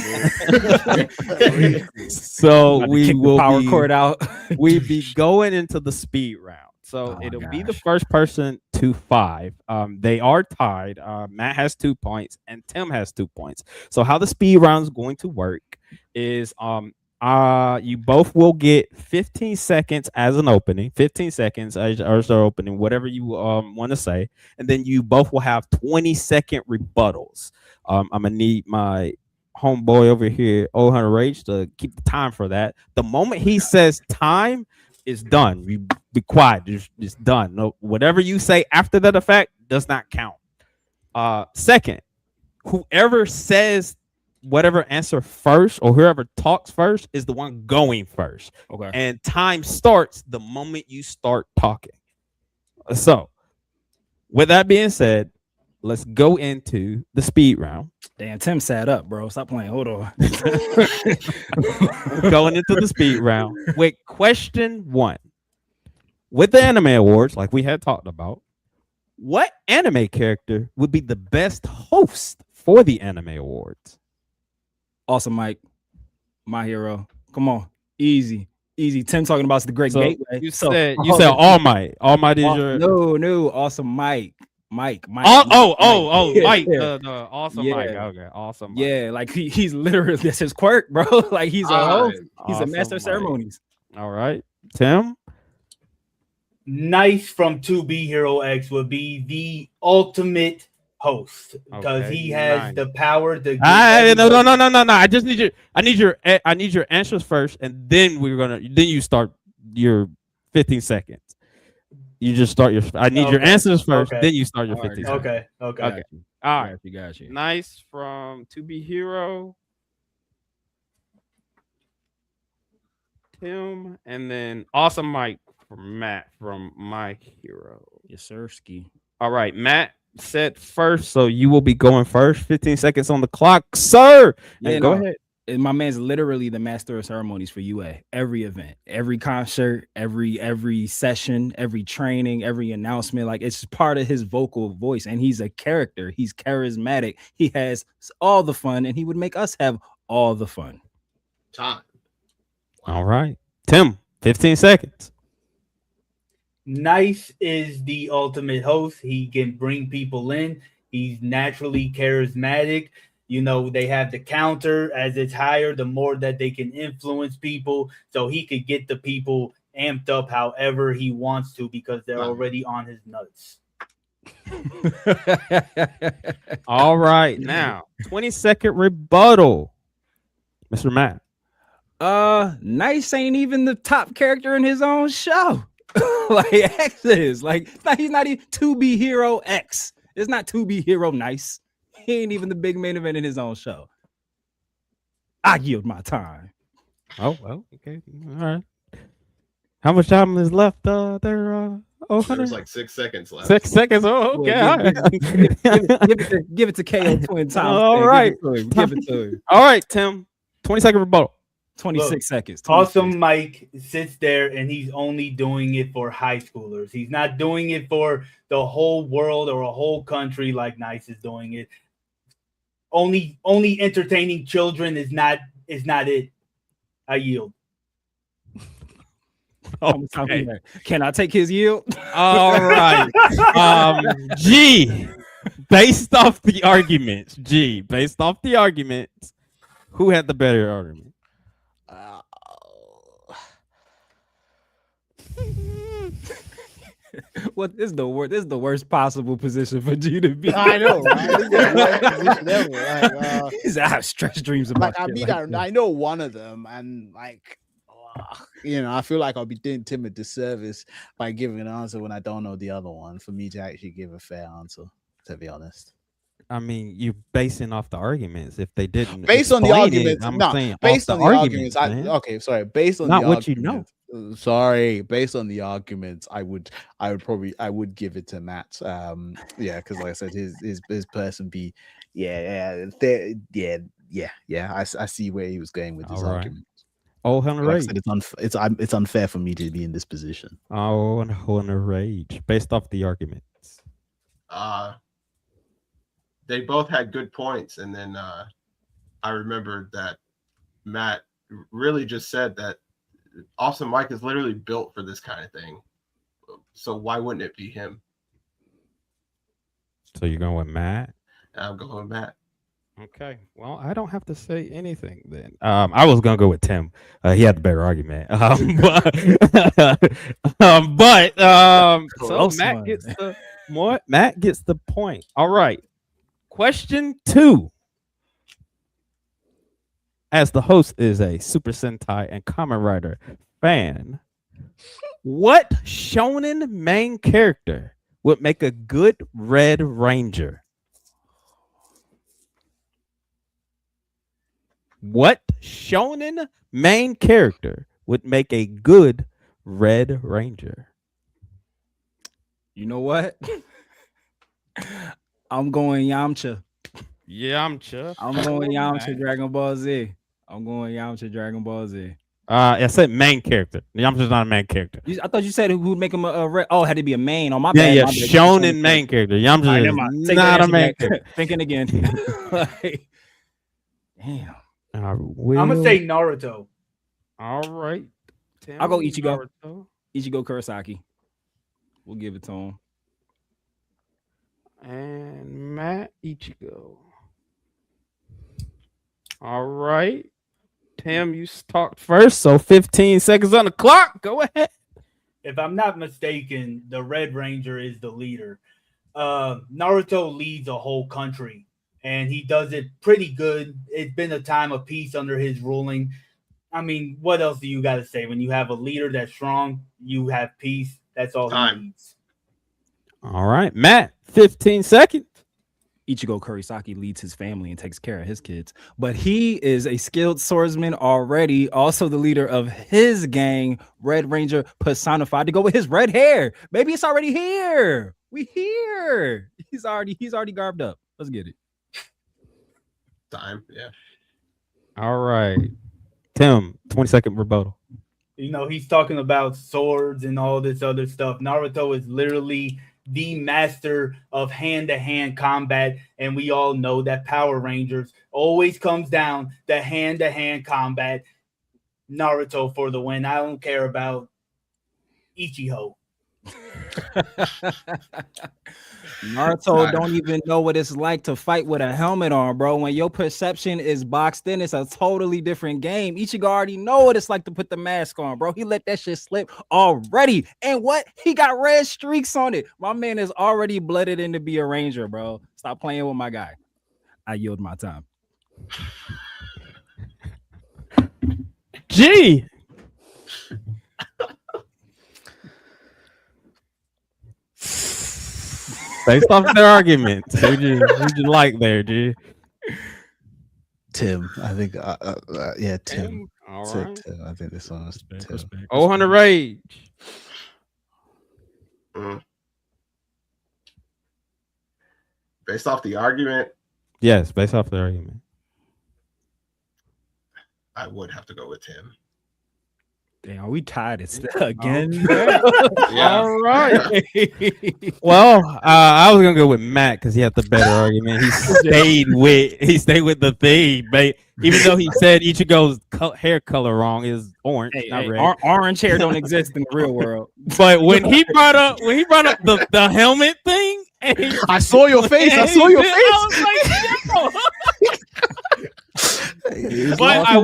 S1: So we will
S2: power cord out.
S1: We be going into the speed round. So it'll be the first person to 5. They are tied. Matt has 2 points and Tim has 2 points. So how the speed round is going to work is you both will get 15 seconds as an opening, 15 seconds as your opening, whatever you want to say, and then you both will have 20-second rebuttals. I'm gonna need my homeboy over here, 100 Rage, to keep the time for that. The moment he says time is done, you be quiet. It's done. No, whatever you say after that effect does not count. Second, whoever says whatever answer first or whoever talks first is the one going first.
S2: Okay.
S1: And time starts the moment you start talking. So, with that being said, let's go into the speed round.
S2: Damn, Tim sat up, bro. Stop playing. Hold on.
S1: Going into the speed round with question 1. With the Anime Awards, like we had talked about, what anime character would be the best host for the Anime Awards?
S2: Awesome, Mike. My hero. Come on. Easy. Tim talking about the great
S1: So
S2: gateway.
S1: you said All Might. All Might is your
S2: no. Awesome, Mike. Mike.
S1: Mike.
S2: Yeah,
S1: Mike.
S2: yeah.
S1: The awesome
S2: Yeah.
S1: Mike. Okay, awesome. Mike.
S2: Yeah, like he's literally that's his quirk, bro. Like he's a host. He's a
S1: Awesome
S2: master of
S1: Mike.
S2: ceremonies.
S1: All right, Tim.
S3: Nice from 2B Hero X would be the ultimate host because
S1: Okay,
S3: he has
S1: nice.
S3: the power to.
S1: No. I just need your. I need your answers first, and then then you start your 15 seconds. You just start your. I need your
S3: Okay,
S1: answers first,
S3: okay.
S1: then you start your
S2: All right,
S1: 15
S2: got it.
S1: seconds.
S3: Okay.
S1: Okay. All right.
S2: Got you.
S1: Nice from 2B Hero. Tim, and then awesome Mike from Matt from My Hero.
S2: Yes, sir. Ski.
S1: All right, Matt said first, so you will be going first. 15 seconds on the clock, sir.
S2: Yeah,
S1: And go
S2: no.
S1: ahead.
S2: And my man's literally the master of ceremonies for UA. Every event, every concert, every session, every training, every announcement. Like it's part of his vocal voice. And he's a character. He's charismatic. He has all the fun, and he would make us have all the fun.
S5: Time.
S1: All right, Tim. 15 seconds.
S3: Nice is the ultimate host. He can bring people in. He's naturally charismatic. You know, they have the counter as it's higher, the more that they can influence people. So he could get the people amped up however he wants to because they're already on his nuts.
S1: All right, now 20-second rebuttal, Mr. Matt.
S2: Nice ain't even the top character in his own show. Like X is like he's not even 2B Hero X. It's not 2B Hero Nice. He ain't even the big main event in his own show. I yield my time.
S1: Oh well, okay, all right. How much time is left there?
S5: There's like 6 seconds left.
S1: 6 seconds. Oh, okay.
S2: Well,
S1: all right.
S2: give it to KO Twin Tom.
S1: All right.
S2: Give it to him.
S1: All right, Tim. 20-second rebuttal.
S2: 26
S3: Look,
S2: seconds. 26.
S3: Awesome Mike sits there and he's only doing it for high schoolers. He's not doing it for the whole world or a whole country like Nice is doing it. Only entertaining children is not it. I yield.
S1: Okay.
S2: Can I take his yield?
S1: All right. G. Based off the arguments. Who had the better argument?
S2: What is the worst? This is the worst possible position for G to be.
S4: I know, right? This is the worst position ever.
S2: He's I have stress dreams about.
S4: Like, I
S2: shit
S4: mean,
S2: like
S4: I know one of them, and like, I feel like I'll be doing Tim a disservice by giving an answer when I don't know the other one. For me to actually give a fair answer, to be honest.
S1: I mean, you're basing off the arguments. If they didn't,
S4: Based on the
S1: explain it,
S4: arguments,
S1: I'm
S4: no.
S1: saying
S4: Based
S1: off
S4: on the
S1: arguments,
S4: arguments,
S1: man.
S4: okay, sorry. Based on
S1: Not
S4: the
S1: what you know.
S4: Sorry, based on the arguments, I would give it to Matt. Because like I said, his person be, I see where he was going with his
S1: All right.
S4: argument.
S1: Oh, Hunter
S4: Like I
S1: Rage.
S4: said, it's unfair for me to be in this position.
S1: Oh, Hunter Rage. Based off the arguments.
S5: They both had good points, and then I remembered that Matt really just said that Awesome Mike is literally built for this kind of thing. So why wouldn't it be him?
S1: So you're going with Matt?
S5: And I'm going with Matt.
S1: Okay. Well, I don't have to say anything then. I was gonna go with Tim. He had the better argument. So
S2: Close
S1: Matt
S2: one.
S1: gets the Matt gets the point. All right. Question 2. As the host is a Super Sentai and Kamen Rider fan, what shonen main character would make a good Red Ranger? What shonen main character would make a good Red Ranger?
S2: You know what? I'm going Yamcha.
S1: Yamcha.
S2: I'm going Yamcha
S1: Alright.
S2: Dragon Ball Z. I'm going Yamcha Dragon Ball Z.
S1: I said main character. Yamcha's not a main character.
S2: I thought you said who would make him oh, had to be a main. On my
S1: Yeah,
S2: bad.
S1: yeah.
S2: my bad.
S1: Shonen main character. Yamcha
S2: All right,
S1: is
S2: never mind. Take that
S1: not a
S2: answer
S1: main
S2: back.
S1: character.
S2: Thinking again. Like, damn.
S3: I'm gonna say Naruto.
S1: All right.
S2: I'll go Ichigo.
S1: Naruto.
S2: Ichigo Kurosaki. We'll give it to him.
S1: And Matt Ichigo. All right. Tim, you talked first, so 15 seconds on the clock. Go ahead.
S3: If I'm not mistaken, the Red Ranger is the leader. Naruto leads a whole country, and he does it pretty good. It's been a time of peace under his ruling. I mean, what else do you got to say? When you have a leader that's strong, you have peace. That's all he needs.
S1: All right, Matt, 15 seconds.
S2: Ichigo Kurosaki leads his family and takes care of his kids, but he is a skilled swordsman already, also the leader of his gang, Red Ranger personified, to go with his red hair. Maybe it's already here. We here. He's already garbed up. Let's get it.
S5: Time, yeah.
S1: All right. Tim, 20-second rebuttal.
S3: You know, he's talking about swords and all this other stuff. Naruto is literally the master of hand-to-hand combat, and we all know that Power Rangers always comes down to hand-to-hand combat. Naruto for the win. I don't care about Ichigo.
S2: Naruto don't even know what it's like to fight with a helmet on, bro. When your perception is boxed in, it's a totally different game. Ichigo already know what it's like to put the mask on, bro. He let that shit slip already. And what? He got red streaks on it. My man is already blooded in to be a ranger, bro. Stop playing with my guy. I yield my time.
S1: G. Based off their arguments, who'd you like there, G?
S4: Tim, I think. Yeah, Tim.
S1: All
S4: Said
S1: right.
S4: Tim. I think this one was Tim.
S1: 0 Rage.
S5: Based off the argument,
S1: Yes, based off the argument.
S5: I would have to go with Tim.
S2: Damn, we tied it again.
S5: Yeah.
S1: All right. Well, I was gonna go with Matt because he had the better argument. He stayed with the thing, but even though he said Ichigo's hair color wrong is orange, not red.
S2: Orange hair don't exist in the real world.
S1: But when he brought up the helmet thing, and
S4: I saw your face. I saw your face.
S1: I was like, yo. But I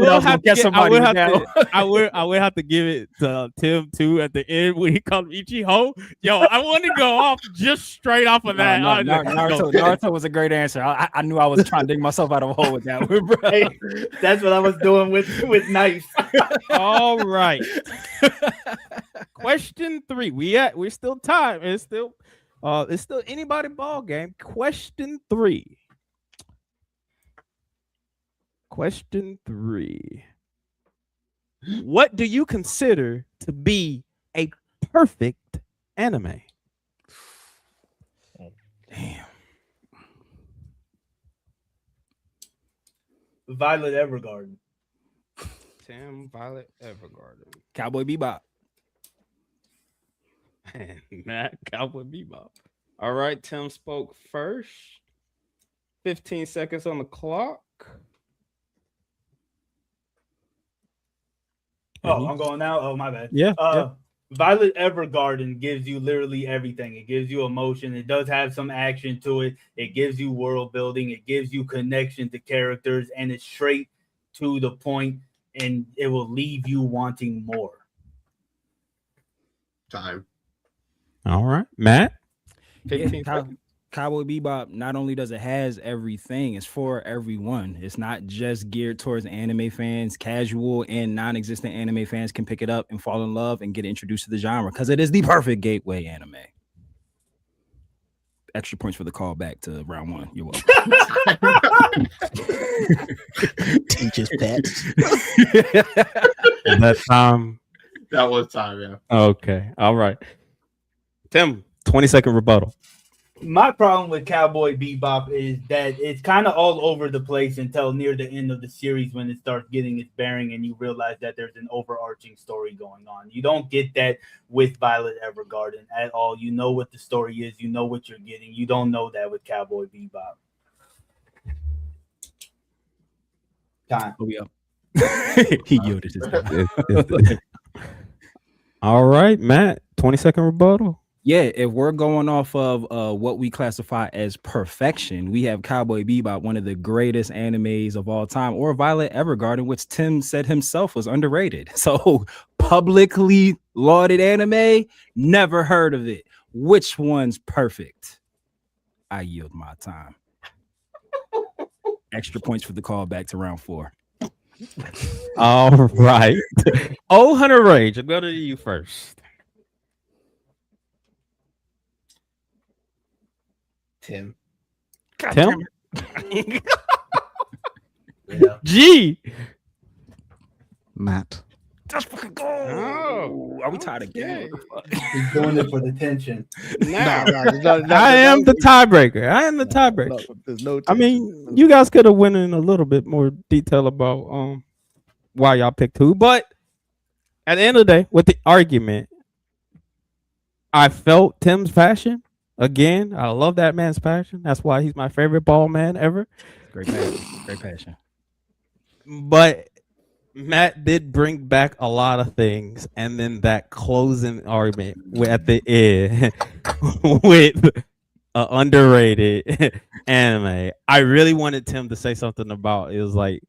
S1: will have to give it to Tim too at the end when he called Ichigo. Yo, I want to go off just straight off of that.
S2: Naruto was a great answer. I knew I was trying to dig myself out of a hole with that one, bro.
S3: Hey, that's what I was doing with Nice.
S1: All right. Question 3. We're still tied. It's still anybody ball game. Question 3. Question 3. What do you consider to be a perfect anime?
S2: Damn.
S3: Violet Evergarden.
S1: Tim, Violet Evergarden.
S2: Cowboy Bebop.
S1: And Matt, Cowboy Bebop. All right, Tim spoke first. 15 seconds on the clock.
S3: Oh, I'm going now. Oh, my bad.
S1: Yeah.
S3: Violet Evergarden gives you literally everything. It gives you emotion. It does have some action to it. It gives you world building. It gives you connection to characters, and it's straight to the point, and it will leave you wanting more.
S5: Time.
S1: All right, Matt.
S2: Yeah,
S1: 15 seconds.
S2: Cowboy Bebop, not only does it has everything, it's for everyone. It's not just geared towards anime fans. Casual and non-existent anime fans can pick it up and fall in love and get introduced to the genre because it is the perfect gateway anime. Extra points for the call back to round 1. You're welcome.
S4: Teacher's pets.
S1: That time.
S5: That was time, yeah.
S1: Okay. All right. Tim, 20-second rebuttal.
S3: My problem with Cowboy Bebop is that it's kind of all over the place until near the end of the series when it starts getting its bearing and you realize that there's an overarching story going on. You don't get that with Violet Evergarden at all. You know what the story is. You know what you're getting. You don't know that with Cowboy Bebop. Time.
S2: Oh, we up. He yielded his time.
S1: All right, Matt. 20-second rebuttal.
S2: Yeah, if we're going off of what we classify as perfection, we have Cowboy Bebop, one of the greatest animes of all time, or Violet Evergarden, which Tim said himself was underrated. So publicly lauded anime, never heard of it. Which one's perfect? I yield my time. Extra points for the call back to round 4.
S1: All right. Oh, Hunter Rage, I'll go to you first.
S5: Tim.
S1: Tim?
S3: Yeah.
S1: G.
S4: Matt.
S2: Let's fucking go.
S1: Oh,
S2: Are we tied again?
S3: He's doing it for the tension.
S1: Now,
S4: there's no-
S1: I am the tiebreaker. I am the tiebreaker.
S4: There's no.
S1: I mean, you guys could have went in a little bit more detail about why y'all picked who, but at the end of the day, with the argument, I felt Tim's passion. Again, I love that man's passion. That's why he's my favorite ball man ever.
S2: Great passion. Great passion.
S1: But Matt did bring back a lot of things, and then that closing argument at the end with an underrated anime. I really wanted Tim to say something about it was like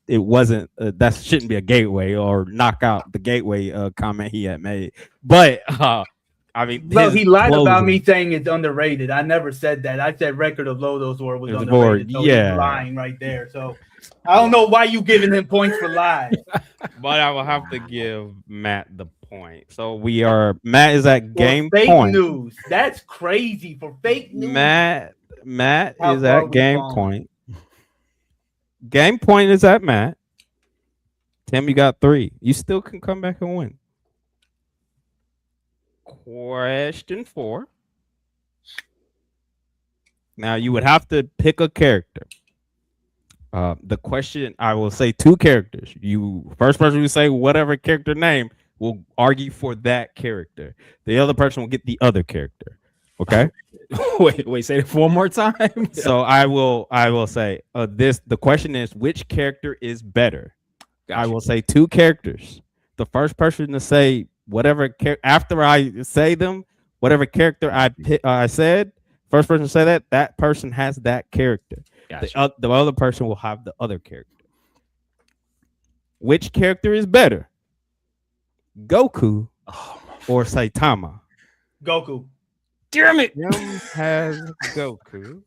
S1: it wasn't that shouldn't be a gateway or knock out the gateway comment he had made, but I mean,
S3: No, he lied about
S1: closing-
S3: me saying it's underrated. I never said that. I said Record of Lodo's War was
S1: It was
S3: underrated.
S1: bored,
S3: So
S1: yeah.
S3: he's lying right there. So I don't know why you giving him points for lies.
S1: but I will have to give Matt the point. So Matt is at
S3: For
S1: game
S3: fake
S1: point.
S3: news. That's crazy for fake news.
S1: Matt
S3: How
S1: is
S3: far
S1: at
S3: we
S1: game
S3: fallen?
S1: point. Game point is at Matt. Tim, you got 3. You still can come back and win. Question 4. Now you would have to pick a character. The question, I will say 2 characters. You first person who say whatever character name will argue for that character. The other person will get the other character. Okay.
S2: wait, say it one more time.
S1: So I will say the question is which character is better. I will say 2 characters. The first person to say whatever after I say them, whatever character I said, first person to say that person has that character.
S2: Gotcha.
S1: The other person will have the other character. Which character is better? Goku or Saitama?
S3: Goku.
S2: Damn it.
S1: Tim has Goku.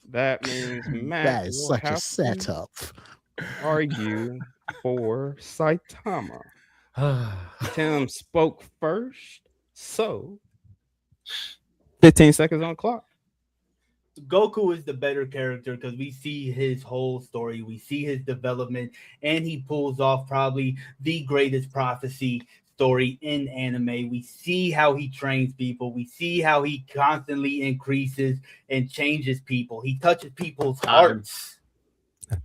S1: That means Matt
S4: That is
S1: will
S4: such a
S1: have to
S4: setup.
S1: argue for Saitama. Tim spoke first, so 15 seconds on the clock.
S3: Goku is the better character because we see his whole story, we see his development, and he pulls off probably the greatest prophecy story in anime. We see how he trains people, we see how he constantly increases and changes people. He touches people's hearts.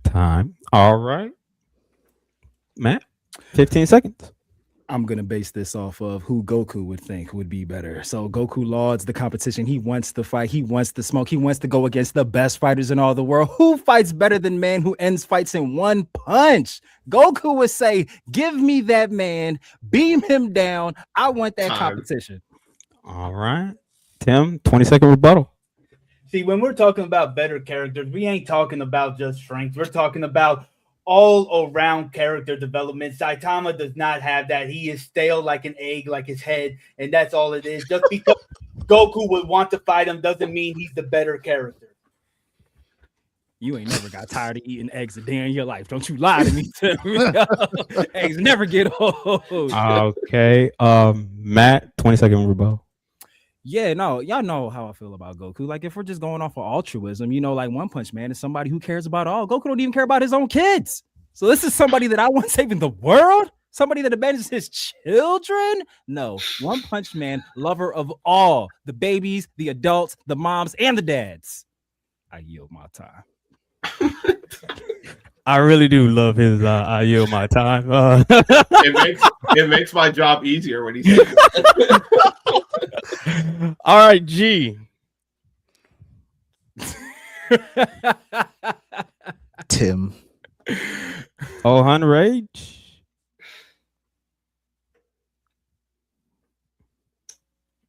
S1: Time. All right. Matt, 15 seconds.
S2: I'm gonna base this off of who Goku would think would be better. So Goku lauds the competition. He wants to fight. He wants to smoke. He wants to go against the best fighters in all the world. Who fights better than man who ends fights in one punch? Goku would say, "Give me that man. Beam him down. I want that
S5: Time.
S2: competition."
S1: All right. Tim, 20-second rebuttal.
S3: See, when we're talking about better characters, we ain't talking about just strength. We're talking about all around character development. Saitama does not have that. He is stale like an egg, like his head, and that's all it is. Just because Goku would want to fight him doesn't mean he's the better character.
S2: You ain't never got tired of eating eggs a day in your life. Don't you lie to me, Tim. Eggs never get old.
S1: Okay. Matt, 20-second rebuttal.
S2: Yeah, no, y'all know how I feel about Goku. Like, if we're just going off of altruism, you know, like One Punch Man is somebody who cares about all. Goku don't even care about his own kids. So this is somebody that I want saving the world. Somebody that avenges his children? No. One Punch Man, lover of all the babies, the adults, the moms, and the dads. I yield my time.
S1: I really do love his I yield my time.
S5: It makes my job easier when he says it.
S1: All right, G.
S4: Tim.
S1: Ohan Rage.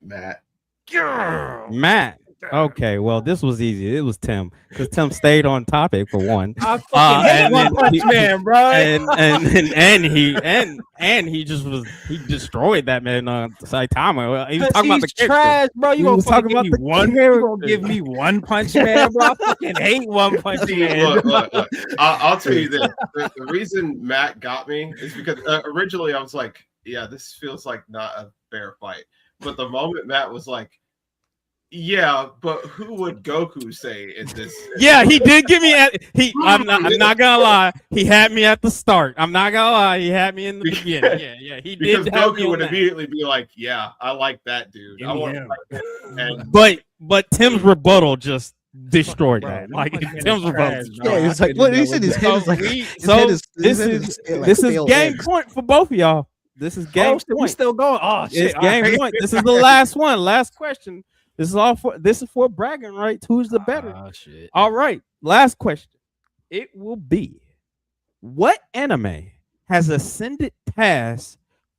S5: Matt.
S1: Matt. Okay, well, this was easy. It was Tim because Tim stayed on topic for one.
S2: I fucking hate
S1: and
S2: One
S1: then
S2: Punch Man, bro.
S1: And he just was he destroyed that man on Saitama. He was
S2: Cause
S1: talking about
S2: he's
S1: the character.
S2: trash, bro.
S1: He
S2: You gonna
S1: was
S2: fucking
S1: talking
S2: give
S1: about
S2: me
S1: the
S2: one? You
S1: character.
S2: gonna give me One Punch Man, bro? I fucking hate One Punch Man.
S5: Look. I'll tell you this. The reason Matt got me is because originally I was like, yeah, this feels like not a fair fight. But the moment Matt was like, yeah, but who would Goku say in this?
S1: Yeah, he did give me I'm not gonna lie. He had me at the start. I'm not gonna lie. He had me in the beginning. Yeah. He
S5: Because
S1: did have me
S5: Goku
S1: on
S5: would
S1: that.
S5: immediately be like, yeah, I like that dude.
S2: Give
S5: I
S2: me
S5: want
S2: him.
S5: and
S1: But Tim's rebuttal just destroyed
S2: Bro,
S1: that.
S2: One
S1: Like
S2: Punch Man is
S1: Tim's rebuttal.
S2: trash,
S1: just
S2: bro.
S4: Yeah,
S1: destroyed
S4: it's like what he said. His head is like.
S1: this is game point for both of y'all. This is game
S2: Oh, shit, we
S1: point.
S2: still going. Oh shit!
S1: It's game
S2: All right.
S1: point. This is the last one. Last question. This is for bragging rights. Who's the better?
S2: Oh shit!
S1: All right. Last question. It will be what anime has ascended past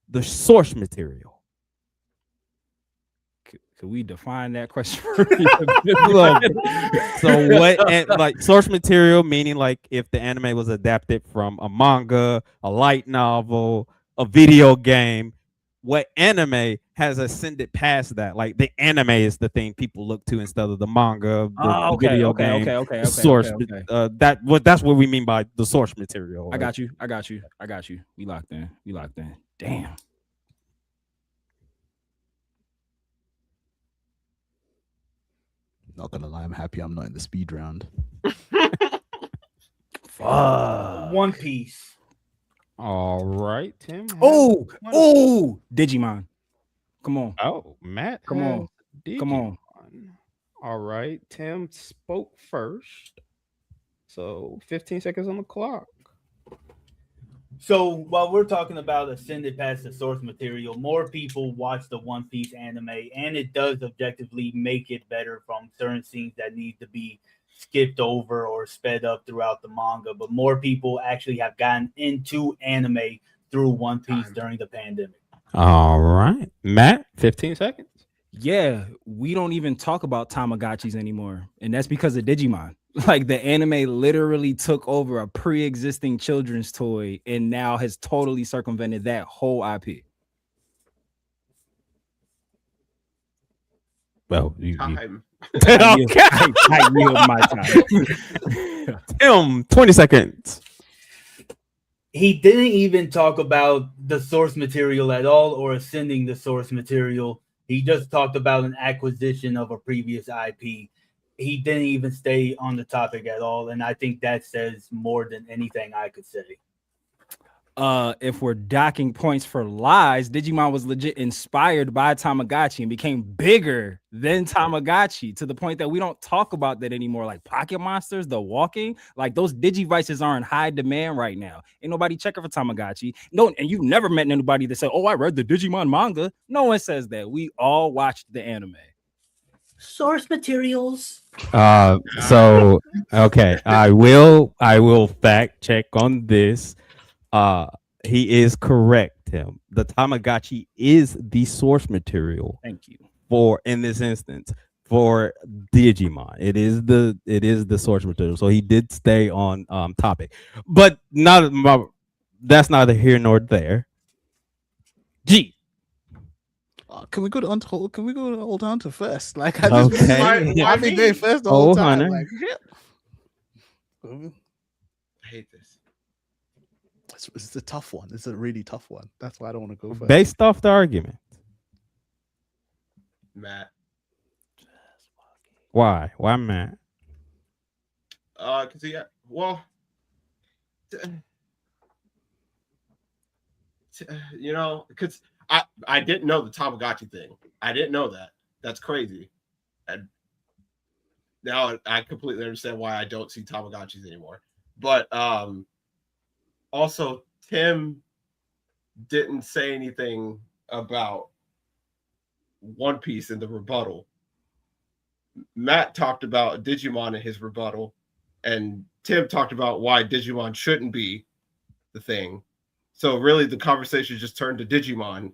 S1: the source material?
S2: Could we define that question?
S1: So what like source material meaning like if the anime was adapted from a manga, a light novel, a video game, what anime has ascended past that? Like the anime is the thing people look to instead of the manga, the video game, the source. That's what we mean by the source material.
S2: I got you. We locked in. Damn.
S4: Not gonna lie, I'm happy I'm not in the speed round.
S2: Fuck.
S3: One Piece.
S1: All right, Tim.
S2: Oh, Digimon. Come on.
S1: Oh, Matt.
S2: Come on.
S1: has
S2: Come on.
S1: Digimon. All right. Tim spoke first. So 15 seconds on the clock.
S3: So while we're talking about ascended past the source material, more people watch the One Piece anime, and it does objectively make it better from certain scenes that need to be skipped over or sped up throughout the manga. But more people actually have gotten into anime through One Piece during the pandemic.
S1: All right. Matt, 15 seconds.
S2: Yeah, we don't even talk about Tamagotchis anymore, and that's because of Digimon. Like the anime literally took over a pre-existing children's toy and now has totally circumvented that whole IP.
S1: Well,
S5: time.
S2: I yield my time.
S1: Tim, 20 seconds.
S3: He didn't even talk about the source material at all or ascending the source material. He just talked about an acquisition of a previous IP. He didn't even stay on the topic at all, and I think that says more than anything I could say.
S2: If we're docking points for lies, Digimon was legit inspired by Tamagotchi and became bigger than Tamagotchi to the point that we don't talk about that anymore. Like Pocket Monsters, the walking, like those Digivices are in high demand right now. Ain't nobody checking for Tamagotchi. No, and you've never met anybody that said, "Oh, I read the Digimon manga." No one says that. We all watched the anime.
S6: Source materials.
S1: So okay, I will fact check on this. He is correct, Tim. The Tamagotchi is the source material
S2: Thank you.
S1: for in this instance for Digimon. It is the source material. So he did stay on topic. But that's neither here nor there. G.
S4: Can we go to Old Hunter first? Like
S1: Okay.
S4: I've been going first the whole
S1: Old
S4: time.
S1: Hunter.
S4: Like,
S5: I hate this.
S4: it's a tough one. It's a really tough one. That's why I don't want to go first.
S1: Based off the argument.
S5: Matt.
S1: Why? Why Matt?
S5: Because you know, because I didn't know the Tamagotchi thing. I didn't know that. That's crazy. And now I completely understand why I don't see Tamagotchis anymore. But also Tim didn't say anything about One Piece in the rebuttal. Matt talked about Digimon in his rebuttal, and Tim talked about why Digimon shouldn't be the thing. So really the conversation just turned to Digimon,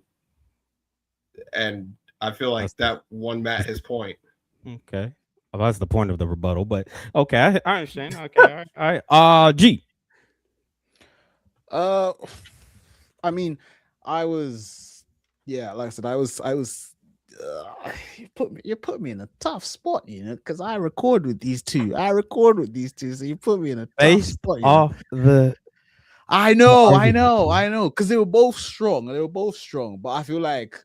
S5: and I feel like that won Matt his point.
S1: Okay. Well, that's the point of the rebuttal, but okay, I understand. Okay, all right. G.
S4: I mean, I was, like I said, I was. You put me in a tough spot, you know, because I record with these two. So you put me in a tough
S1: Based
S4: spot. You know?
S1: off the
S4: I know,
S1: argument.
S4: because they were both strong. But I feel like,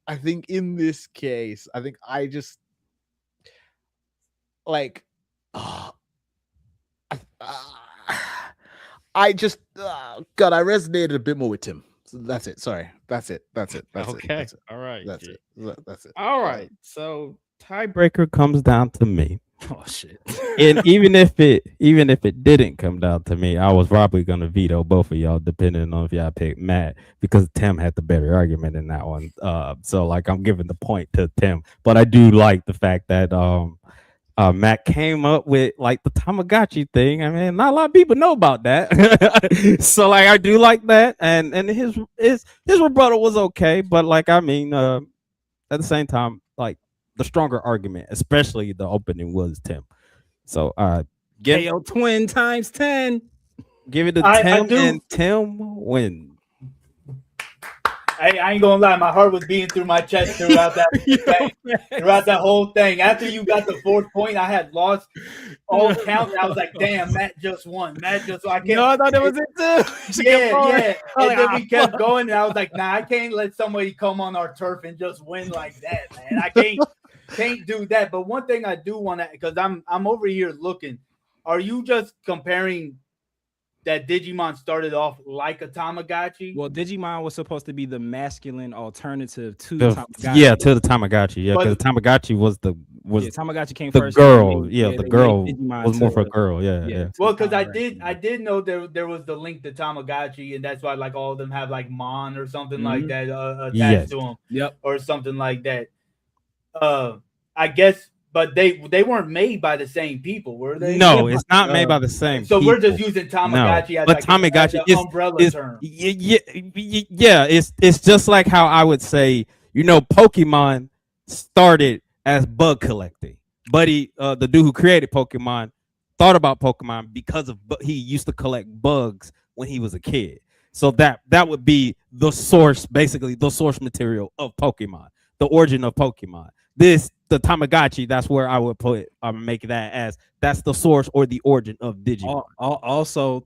S4: I think in this case, I think I just like, I just God, I resonated a bit more with Tim. So that's it. Sorry, that's it.
S1: okay. All right.
S4: That's
S1: G.
S4: it. That's it.
S1: All right. So tiebreaker comes down to me.
S2: Oh shit.
S1: And even if it didn't come down to me, I was probably gonna veto both of y'all, depending on if y'all picked Matt, because Tim had the better argument in that one. So like I'm giving the point to Tim, but I do like the fact that Matt came up with like the Tamagotchi thing. I mean, not a lot of people know about that. So like I do like that, and his rebuttal was okay, but like I mean, at the same time, like the stronger argument, especially the opening, was Tim. So
S2: KO twin times 10.
S1: give it to
S3: I
S1: Tim,
S3: do.
S1: and Tim wins.
S3: I ain't gonna lie, my heart was beating through my chest throughout that whole thing. After you got the fourth point, I had lost all count. I was like, "Damn, Matt just won. I can't."
S2: No, I thought that was it too.
S3: Yeah. And then we kept going, and I was like, "Nah, I can't let somebody come on our turf and just win like that, man. I can't do that." But one thing I do want to, because I'm over here looking. Are you just comparing that Digimon started off like a Tamagotchi?
S2: Well, Digimon was supposed to be the masculine alternative to
S1: To the Tamagotchi. Yeah, because Tamagotchi was
S2: Tamagotchi came
S1: the
S2: first.
S1: girl.
S2: They
S1: Yeah,
S2: made
S1: the girl
S2: Digimon
S1: was more
S2: to-
S1: for a girl. Yeah.
S3: Well, because I did know there was the link to Tamagotchi, and that's why like all of them have like Mon or something like that attached
S1: Yes.
S3: to them.
S2: Yep.
S3: Or something like that. I guess, but they weren't made by the same people, were they?
S1: No, it's not made by the same.
S3: So we're just
S1: people.
S3: using Tamagotchi as
S1: but
S3: like
S1: Tamagotchi
S3: as an umbrella term.
S1: Yeah, it's just like how I would say, Pokemon started as bug collecting. Buddy, the dude who created Pokemon, thought about Pokemon because he used to collect bugs when he was a kid. So that would be the source, basically the source material of Pokemon, the origin of Pokemon. The Tamagotchi, that's where I would make that as that's the source or the origin of Digimon.
S2: Also,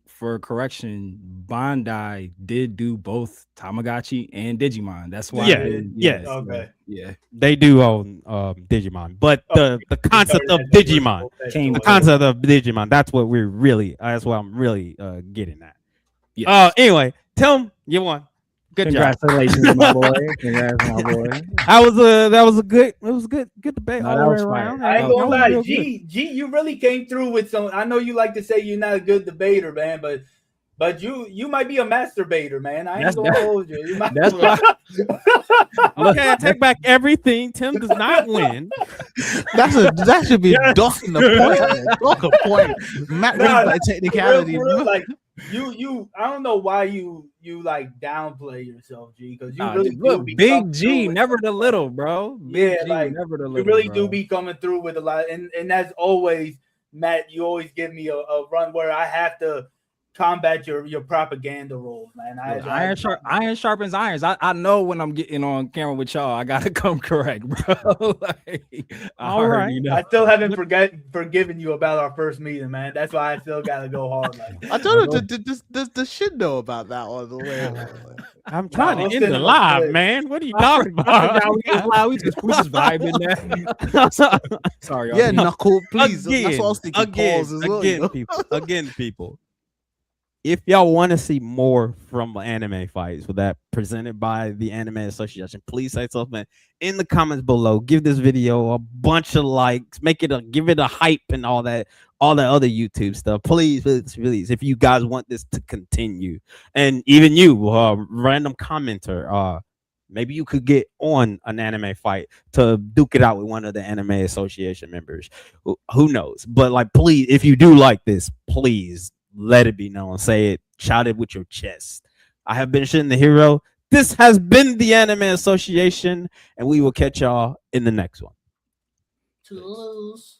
S2: for correction, Bandai did do both Tamagotchi and Digimon. That's why.
S1: Yes.
S3: Okay.
S2: Yeah.
S1: They do own Digimon, but the concept of Digimon, that's what that's what I'm really getting at.
S2: Yes.
S1: Anyway, Tim, you won. Good job.
S2: Congratulations, my boy. Congrats, my boy.
S1: That was a good debate
S2: No,
S1: all
S2: that
S1: the way
S2: was
S1: around.
S2: fire.
S3: I ain't
S1: That
S3: gonna
S1: was
S3: lie,
S1: real
S3: G, you really came through with some. I know you like to say you're not a good debater, man, but you might be a masturbator, man. I ain't gonna hold you.
S2: That's why.
S1: Okay, I take back everything. Tim does not win.
S4: That should be docking the point. Man. Dock a point. Matt wins by technicality.
S3: For real, like you, I don't know why you like downplay yourself, G, because you really do be
S2: big
S3: coming
S2: G,
S3: through with
S2: never
S3: a
S2: the
S3: lot.
S2: little, bro. Big G,
S3: like,
S2: never the
S3: You
S2: little.
S3: really
S2: bro.
S3: do be coming through with a lot, and as always, Matt, you always give me a run where I have to combat your propaganda roles, man.
S2: Iron sharpens irons. I know when I'm getting on camera with y'all, I gotta come correct, bro.
S1: All right.
S3: I still haven't forgiven you about our first meeting, man. That's why I still gotta go hard. Like
S4: I don't know. Does the shit know about that one? The way
S1: I'm trying
S3: I'll
S1: to end
S3: send
S1: the
S3: him a
S1: live,
S3: clip.
S1: man. What are you talking about?
S2: we just vibing there. Sorry, y'all.
S4: yeah, knuckle, please. That's what I was thinking. Pause as well.
S1: Again, people. if y'all want to see more from anime fights with that presented by the Anime Association, please say something in the comments below. Give this video a bunch of likes, give it a hype and all that other YouTube stuff. Please, please, if you guys want this to continue, and even you, random commenter, maybe you could get on an anime fight to duke it out with one of the Anime Association members. Who knows? But like, please, if you do like this, please let it be known. Say it, shout it with your chest. I have been Shin the Hero. This has been the Anime Association, and we will catch y'all in the next one.
S6: Toodles.